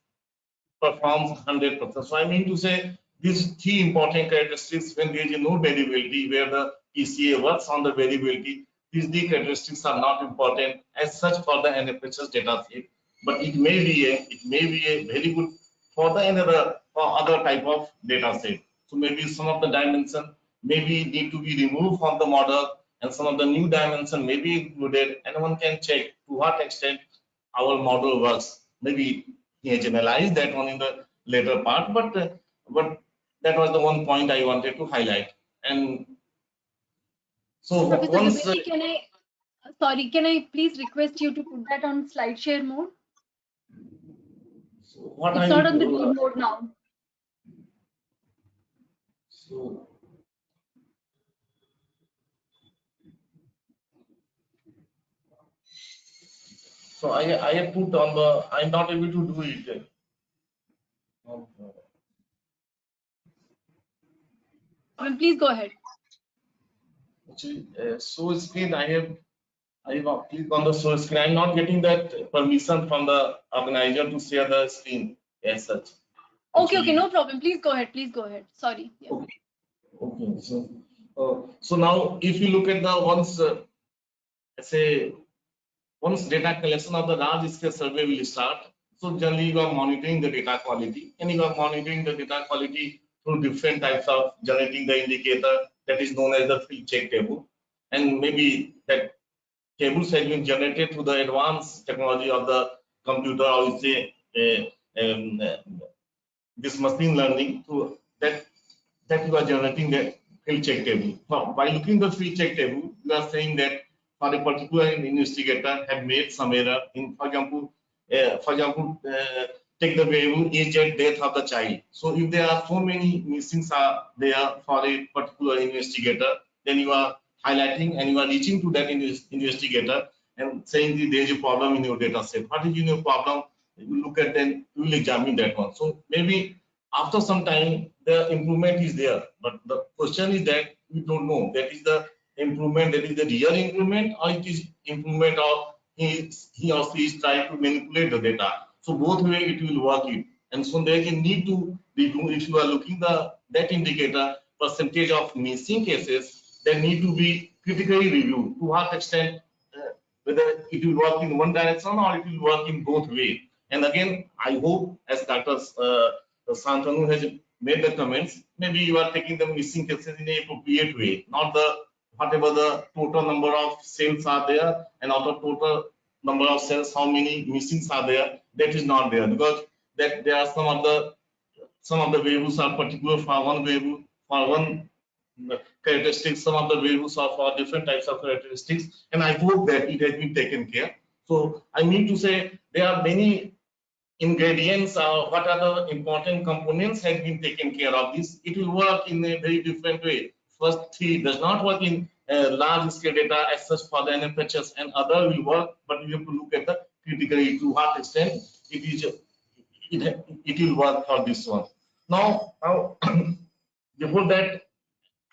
performs 100%. So I mean to say, these 3 important characteristics, when there is no variability, where the PCA works on the variability, these 3 characteristics are not important as such for the NFHS data set, but it may be a very good for the another for other type of data set. So maybe some of the dimension maybe need to be removed from the model, and some of the new dimension may be included, and one can check to what extent our model works. Maybe he has analyzed that one in the later part, but that was the one point I wanted to highlight. And so Professor once Dwivedi, can I please request you to put that on slide share mode? so what It's I not will on the do, read mode now. so So I have put on the, I'm not able to do it. Please go ahead. Actually, show screen, I have clicked on the show screen. I'm not getting that permission from the organizer to share the screen as such. Okay, okay, no problem. Please go ahead. Please go ahead. Sorry. Yeah. Okay. Okay. So now if you look at the once, say, once data collection of the large scale survey will start, so generally you are monitoring the data quality, and you are monitoring the data quality through different types of generating the indicator that is known as the field check table, and maybe that tables have been generated through the advanced technology of the computer, or you say this machine learning, to that you are generating the field check table. Now, by looking at the field check table, you are saying that for a particular investigator had made some error in, for example, take the variable age and death of the child. So if there are so many missings are there for a particular investigator, then you are highlighting and you are reaching to that investigator and saying that there is a problem in your data set. What is your problem? You look at, then you will examine that one. So maybe after some time the improvement is there, but the question is that we don't know that is the improvement, that is the real improvement, or it is improvement of he or she is trying to manipulate the data. So both way it will work it, and so there is a need to review. If you are looking that indicator percentage of missing cases, they need to be critically reviewed to what extent whether it will work in one direction or it will work in both way. And again, I hope as Dr. Santanu has made the comments, maybe you are taking the missing cases in an appropriate way, not the whatever the total number of cells are there, and out of total number of cells, how many missings are there, that is not there, because that there are some of the variables are particular for one variable, for one characteristics, some of the variables are for different types of characteristics, and I hope that it has been taken care. So I mean to say there are many ingredients, what are the important components have been taken care of. This it will work in a very different way. First three does not work in large scale data as such for the NFHS, and other will work, but you have to look at the critically to what extent it will work for this one. Now before that,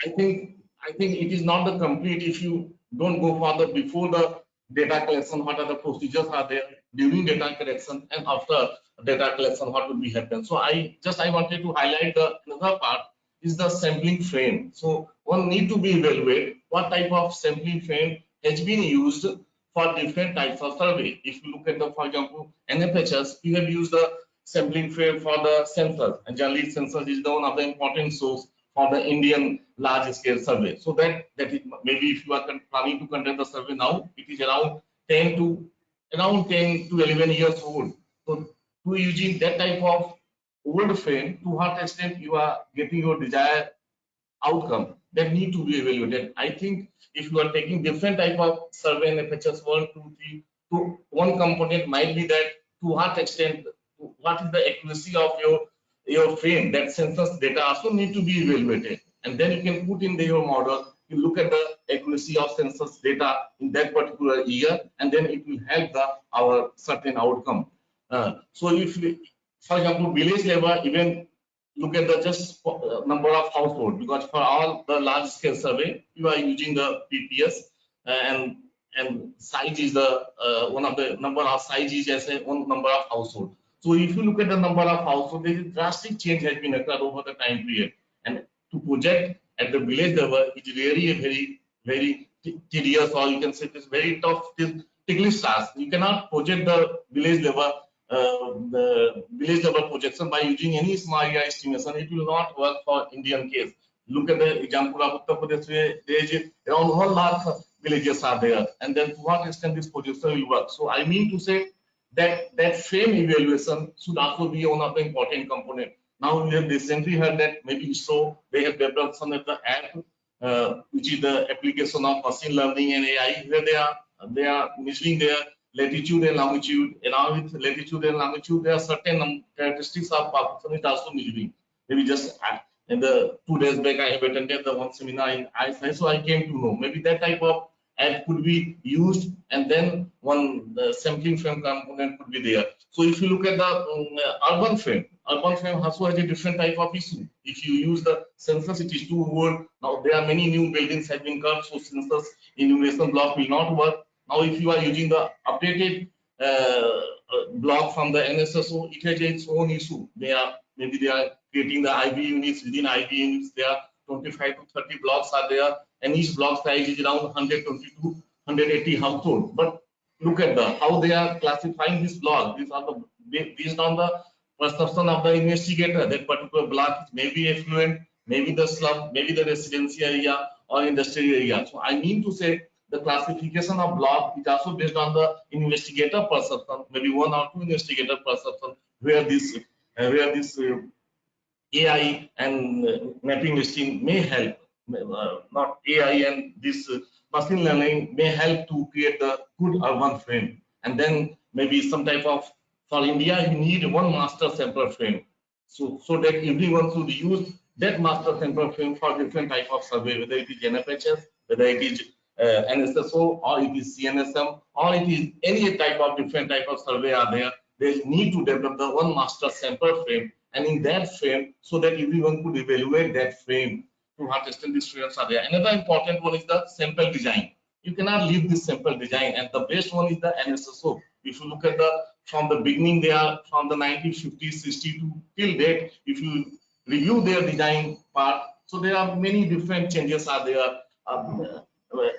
I think it is not the complete if you don't go further before the data collection. What are the procedures are there during data collection, and after data collection what will be happen? So I wanted to highlight the another part is the sampling frame. So one need to be evaluate what type of sampling frame has been used for different types of survey. If you look at the, for example, NFHS, we have used the sampling frame for the census, and generally census is the one of the important source for the Indian large scale survey. So that is maybe if you are planning to conduct the survey now, it is around 10 to 11 years old. So to using that type of old frame, to what extent you are getting your desired outcome, that need to be evaluated. I think if you are taking different type of survey in FHS 1, 2, 3, to one component might be that to what extent, what is the accuracy of your frame, that census data also need to be evaluated, and then you can put in your model. You look at the accuracy of census data in that particular year, and then it will help our certain outcome. So if we, for example, village level, even look at the just number of household, because for all the large scale survey you are using the PPS, and size is the one of the number of size is as a one number of household. So if you look at the number of household, there is drastic change has been occurred over the time period, and to project at the village level is really a very tedious, or you can say it is very tough, ticklish task. You cannot project the village level projection by using any small area estimation. It will not work for Indian case. Look at the example of Uttar Pradesh, where there is around 1 lakh villages are there, and then to what extent this projection will work. So I mean to say that frame evaluation should also be one of the important component. Now we have recently heard that maybe ISRO, they have developed some of the app, which is the application of machine learning and AI, where they are measuring their latitude and longitude. Along with latitude and longitude, there are certain characteristics of population is also measuring. Maybe just in the 2 days back, I have attended the one seminar in ISI, so I came to know maybe that type of and could be used, and then one sampling frame component could be there. So if you look at the urban frame also has a different type of issue. If you use the census, it is too old. Now there are many new buildings have been cut, so census enumeration block will not work. Now if you are using the updated block from the NSSO, it has its own issue. Maybe they are creating the IB units. Within IB units, there are 25 to 30 blocks are there, and each block size is around 120 to 180 households. But look at how they are classifying this block. These are based on the perception of the investigator. That particular block may be affluent, maybe the slum, maybe the residential area or industrial area. So I mean to say, the classification of block is also based on the investigator perception, maybe one or two investigator perception, where this AI and mapping machine may help, not AI and this machine learning may help to create the good urban frame. And then maybe some type of, for India, you need one master sample frame. So that everyone should use that master sample frame for different type of survey, whether it is NFHS, whether it is NSSO, or it is CNSM, or it is any type of different type of survey are there. They need to develop the one master sample frame, and in that frame, so that everyone could evaluate that frame to what extent these frames are there. Another important one is the sample design. You cannot leave this sample design, and the best one is the NSSO. If you look at from the beginning, they are from the 1950s, 62 till date. If you review their design part, so there are many different changes are there.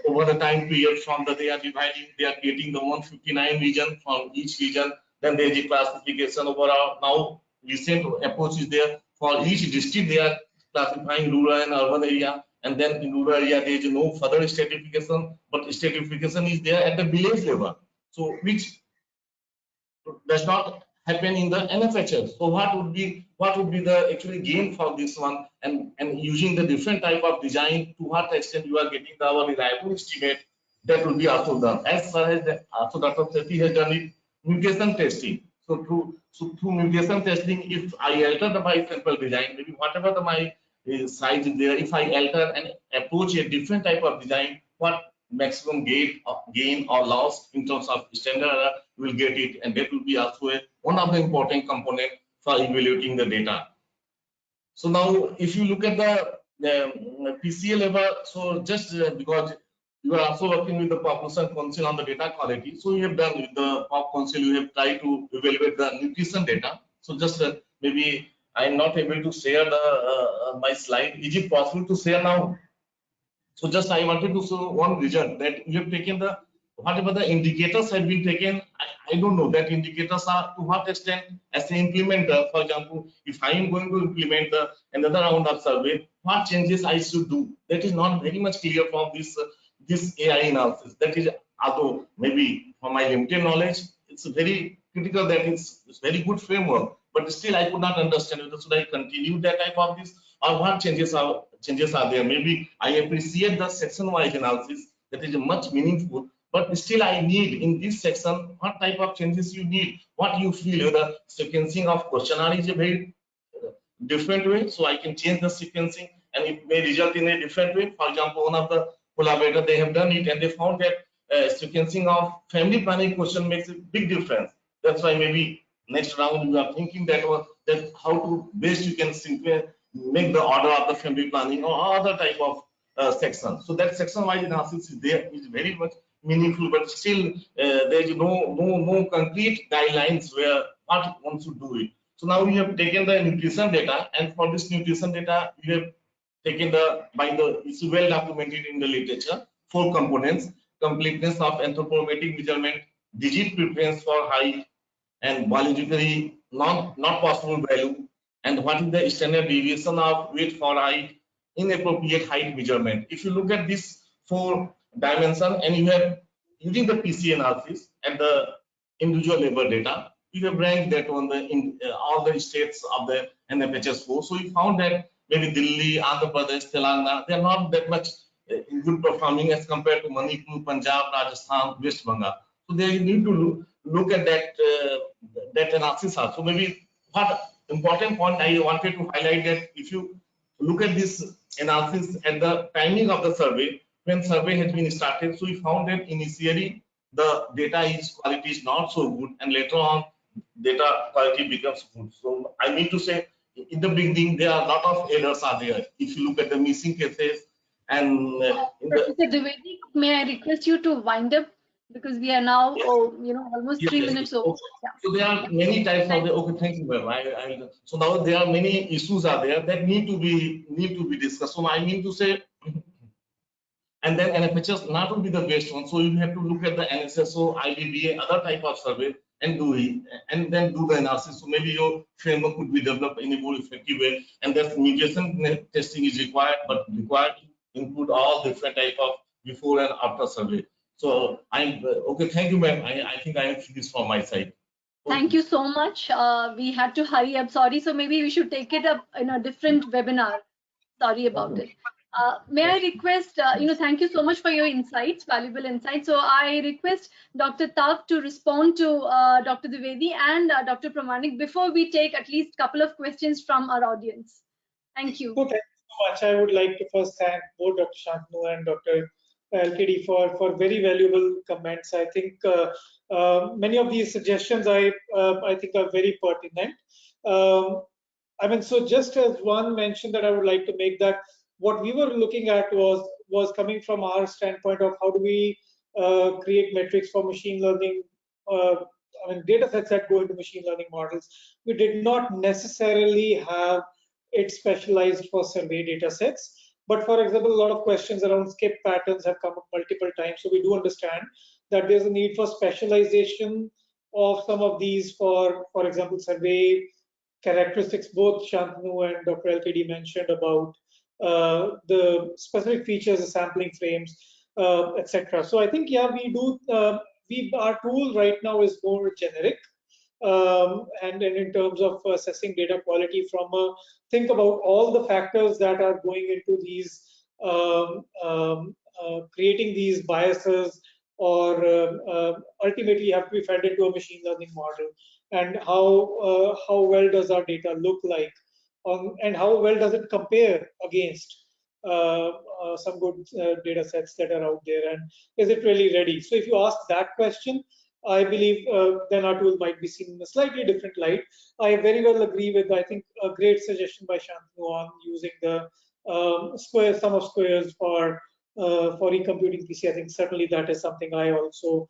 Over the time period, from they are dividing, they are creating the 159 region from each region. Then there is a classification overall. Now recent approach is there for each district. They are classifying rural and urban area, and then in rural area there is no further stratification, but stratification is there at the village level. So which does not happen in the NFHS. So what would be the actually gain for this one, and using the different type of design, to what extent you are getting the reliable estimate, that will be also done. As far as also Dr. Sethi has done it, mutation testing. So through mutation testing, if I alter my sample design, maybe whatever my size is there, if I alter and approach a different type of design, what maximum gain or loss in terms of standard error will get it, and that will be also one of the important component for evaluating the data. So now if you look at the PCA level, so just because you are also working with the Population Council on the data quality, so you have done with the Pop Council, you have tried to evaluate the nutrition data. So just maybe I'm not able to share the my slide. Is it possible to share now? So just I wanted to show one result that you have taken the whatever the indicators have been taken. I don't know that indicators are to what extent as an implementer. For example, if I am going to implement another round of survey, what changes I should do? That is not very much clear from this AI analysis. That is, although maybe from my limited knowledge, it's very critical that it's very good framework, but still I could not understand whether should I continue that type of this, or what changes are there. Maybe I appreciate the section-wise analysis, that is much meaningful, but still I need in this section what type of changes you need, what you feel. The sequencing of questionnaire is a very different way, so I can change the sequencing and it may result in a different way. For example, one of the collaborators, they have done it and they found that sequencing of family planning question makes a big difference. That's why maybe next round you are thinking that how to best you can make the order of the family planning or other type of section. So that section-wise analysis is there, is very much meaningful, but still there is no concrete guidelines where what one should do it. So now we have taken the nutrition data, and for this nutrition data, we have taken it's well documented in the literature, 4 components: completeness of anthropometric measurement, digit preference for height, and biologically not possible value, and what is the standard deviation of weight for height, inappropriate height measurement. If you look at these 4 dimensions and you have using the PC analysis and the individual level data, you have ranked that on all the states of the NFHS4. So you found that maybe Delhi, Andhra Pradesh, Telangana, they are not that much good performing as compared to Manipur, Punjab, Rajasthan, West Bengal. So they need to look at that analysis also. Maybe what important point I wanted to highlight, that if you look at this analysis at the timing of the survey, when survey has been started, so we found that initially the data quality is not so good, and later on data quality becomes good. So I mean to say, in the beginning there are a lot of errors are there. If you look at the missing cases, and in the Professor Dwivedi, may I request you to wind up, because we are now, almost yes, 3 yes. minutes over. Okay. Yeah. So there are many types of Thank the, okay, thank you, ma'am. So now there are many issues are there that need to be discussed. So I mean to say, and then NFHS not will be the best one. So you have to look at the NSSO, IBBA, other type of survey and do it, and then do the analysis. So maybe your framework could be developed in a more effective way, and that mutation testing is required, but required to include all different type of before and after survey. So I'm okay. Thank you, ma'am. I think I am finished from my side. Thank you so much. We had to hurry up. Sorry. So maybe we should take it up in a different webinar. Sorry about it. May I request, thank you so much for your insights, valuable insights. So I request Dr. Tav to respond to Dr. Dwivedi and Dr. Pramanik before we take at least a couple of questions from our audience. Thank you. So thank you so much. I would like to first thank both Dr. Shantanu and Dr. LKD for very valuable comments. I think many of these suggestions I think are very pertinent. I mean, so just as one mention that I would like to make, that what we were looking at was coming from our standpoint of how do we create metrics for machine learning, I mean, data sets that go into machine learning models. We did not necessarily have it specialized for survey data sets. But for example, a lot of questions around skip patterns have come up multiple times. So we do understand that there's a need for specialization of some of these for example, survey characteristics. Both Shantanu and Dr. LKD mentioned about the specific features, the sampling frames, etc. So I think, yeah, we do, our tool right now is more generic. And in terms of assessing data quality from think about all the factors that are going into these creating these biases, or ultimately have to be fed into a machine learning model, and how well does our data look like, and how well does it compare against some good data sets that are out there, and is it really ready? So if you ask that question, I believe then our tool might be seen in a slightly different light. I very well agree with, I think, a great suggestion by Shantanu on using the sum of squares for recomputing PC. I think certainly that is something I also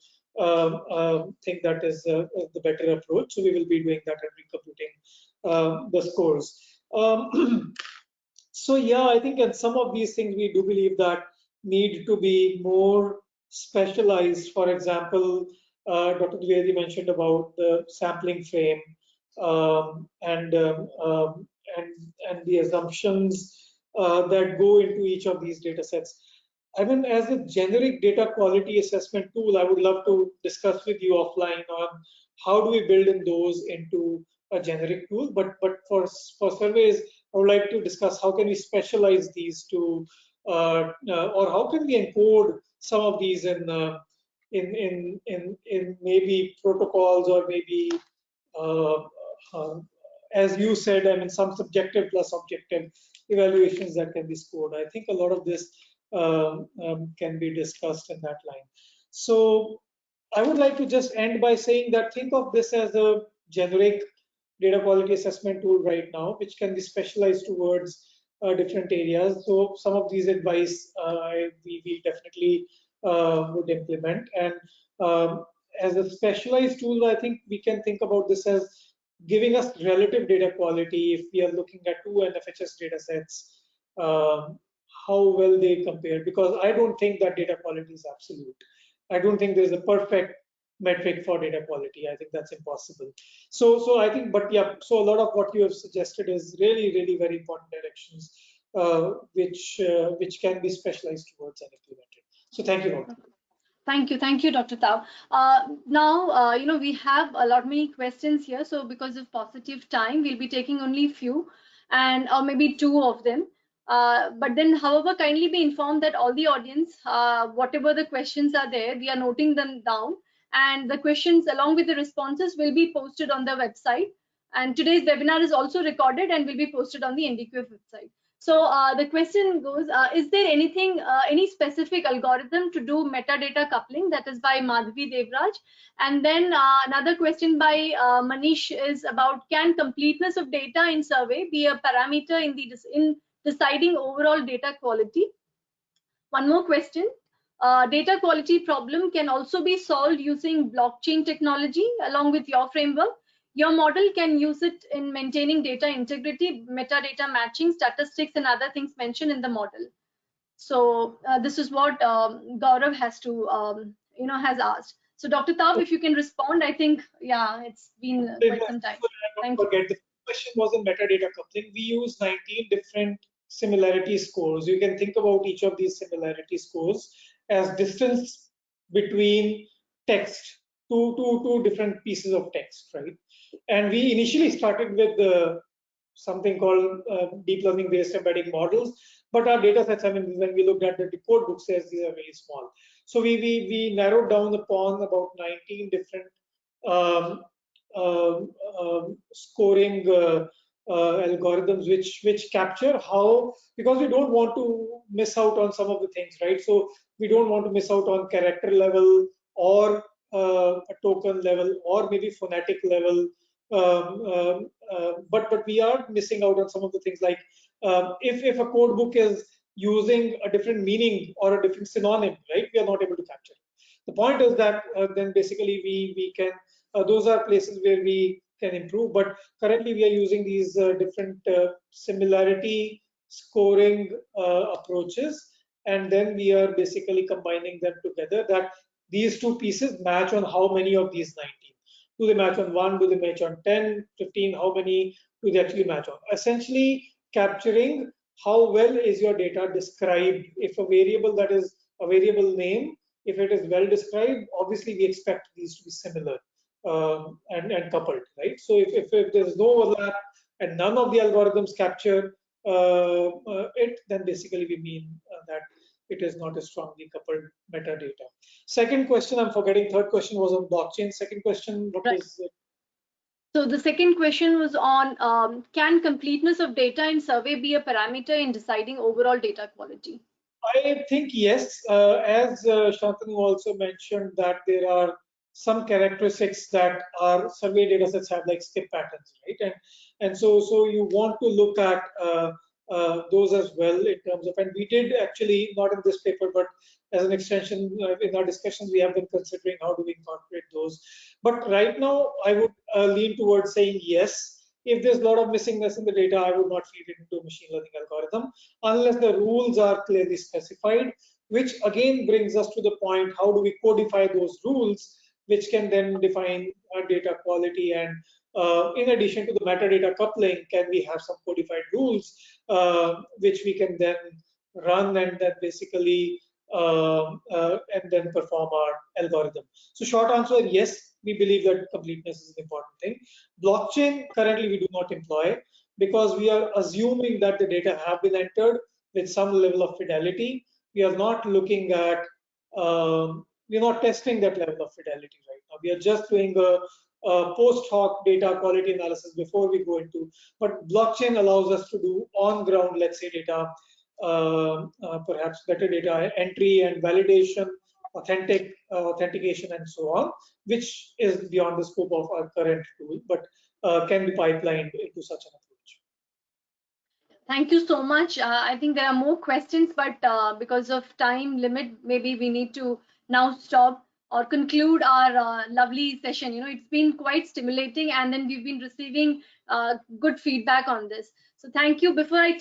think that is the better approach. So we will be doing that and recomputing the scores. So yeah, I think in some of these things we do believe that need to be more specialized. For example, Dr. Dwivedi mentioned about the sampling frame, and the assumptions that go into each of these data sets. I mean, as a generic data quality assessment tool, I would love to discuss with you offline on how do we build in those into a generic tool. But for surveys, I would like to discuss how can we specialize these to, or how can we encode some of these in maybe protocols, or maybe as you said, I mean, some subjective plus objective evaluations that can be scored. I think a lot of this can be discussed in that line. So I would like to just end by saying that think of this as a generic data quality assessment tool right now, which can be specialized towards different areas. So some of these advice we definitely would implement. And as a specialized tool, I think we can think about this as giving us relative data quality. If we are looking at two NFHS data sets, how well they compare, because I don't think that data quality is absolute. I don't think there's a perfect metric for data quality. I think that's impossible. So I think, but yeah, so a lot of what you have suggested is really very important directions, which can be specialized towards and implemented. So thank you, Dr. Thank you, Dr. Tao. Now, we have a lot many questions here. So because of positive time, we'll be taking only few, or maybe two of them. But then, however, kindly be informed that all the audience, whatever the questions are there, we are noting them down, and the questions along with the responses will be posted on the website. And today's webinar is also recorded and will be posted on the NDQF website. So the question goes, is there anything, any specific algorithm to do metadata coupling? That is by Madhavi Devraj. And then another question by Manish is about, can completeness of data in survey be a parameter in deciding overall data quality? One more question. Data quality problem can also be solved using blockchain technology along with your framework. Your model can use it in maintaining data integrity, metadata matching, statistics, and other things mentioned in the model. So this is what Gaurav has to, has asked. So Dr. Taub, if you can respond, I think, yeah, it's been quite some time. Thank you. The question was on metadata coupling. We use 19 different similarity scores. You can think about each of these similarity scores as distance between text, two different pieces of text, right? And we initially started with something called deep learning based embedding models, but our data sets, I mean, when we looked at the decode book says these are really small. So we narrowed down upon about 19 different scoring algorithms which capture how, because we don't want to miss out on some of the things, right? So we don't want to miss out on character level or a token level or maybe phonetic level, but we are missing out on some of the things like if a code book is using a different meaning or a different synonym, right? We are not able to capture it. The point is that then basically we can those are places where we can improve, but currently we are using these different similarity scoring approaches, and then we are basically combining them together, that these two pieces match on how many of these 19. Do they match on 1? Do they match on 10, 15? How many do they actually match on? Essentially capturing how well is your data described. If a variable that is a variable name, if it is well described, obviously we expect these to be similar and coupled, right? So if there's no overlap and none of the algorithms capture it, then basically we mean that it is not a strongly coupled metadata. Second question, I'm forgetting. Third question was on blockchain. Second question, what was it? So the second question was on, can completeness of data in survey be a parameter in deciding overall data quality? I think yes. As Shantanu also mentioned, that there are some characteristics that our survey data sets have, like skip patterns, right? And so you want to look at those as well in terms of, and we did actually, not in this paper, but as an extension in our discussions, we have been considering how do we incorporate those. But right now, I would lean towards saying yes. If there's a lot of missingness in the data, I would not feed it into a machine learning algorithm unless the rules are clearly specified, which again brings us to the point, how do we codify those rules, which can then define data quality. And in addition to the metadata coupling, can we have some codified rules which we can then run and then basically and then perform our algorithm. So short answer, yes, we believe that completeness is an important thing. Blockchain currently we do not employ because we are assuming that the data have been entered with some level of fidelity. We are not looking at we're not testing that level of fidelity right now. We are just doing a post hoc data quality analysis before we go into, but blockchain allows us to do on ground, let's say, data, perhaps better data entry and validation, authentication, and so on, which is beyond the scope of our current tool, but can be pipelined into such an approach. Thank you so much. I think there are more questions, but because of time limit, maybe we need to now stop or conclude our lovely session. You know, it's been quite stimulating, and then we've been receiving good feedback on this. So thank you. Before I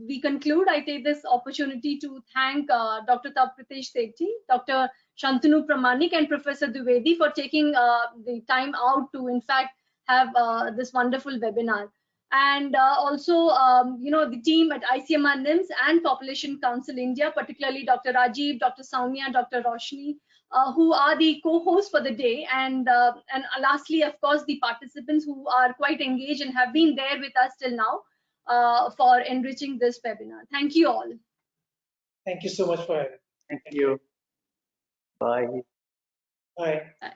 we conclude, I take this opportunity to thank Dr. Pritesh Sethi, Dr. Shantanu Pramanik, and Professor Dwivedi for taking the time out to, in fact, have this wonderful webinar. And also, the team at ICMR NIMS and Population Council India, particularly Dr. Rajiv, Dr. Soumya, Dr. Roshni, who are the co-hosts for the day. And lastly, of course, the participants who are quite engaged and have been there with us till now for enriching this webinar. Thank you all. Thank you so much for having me. Thank you. Bye. Bye.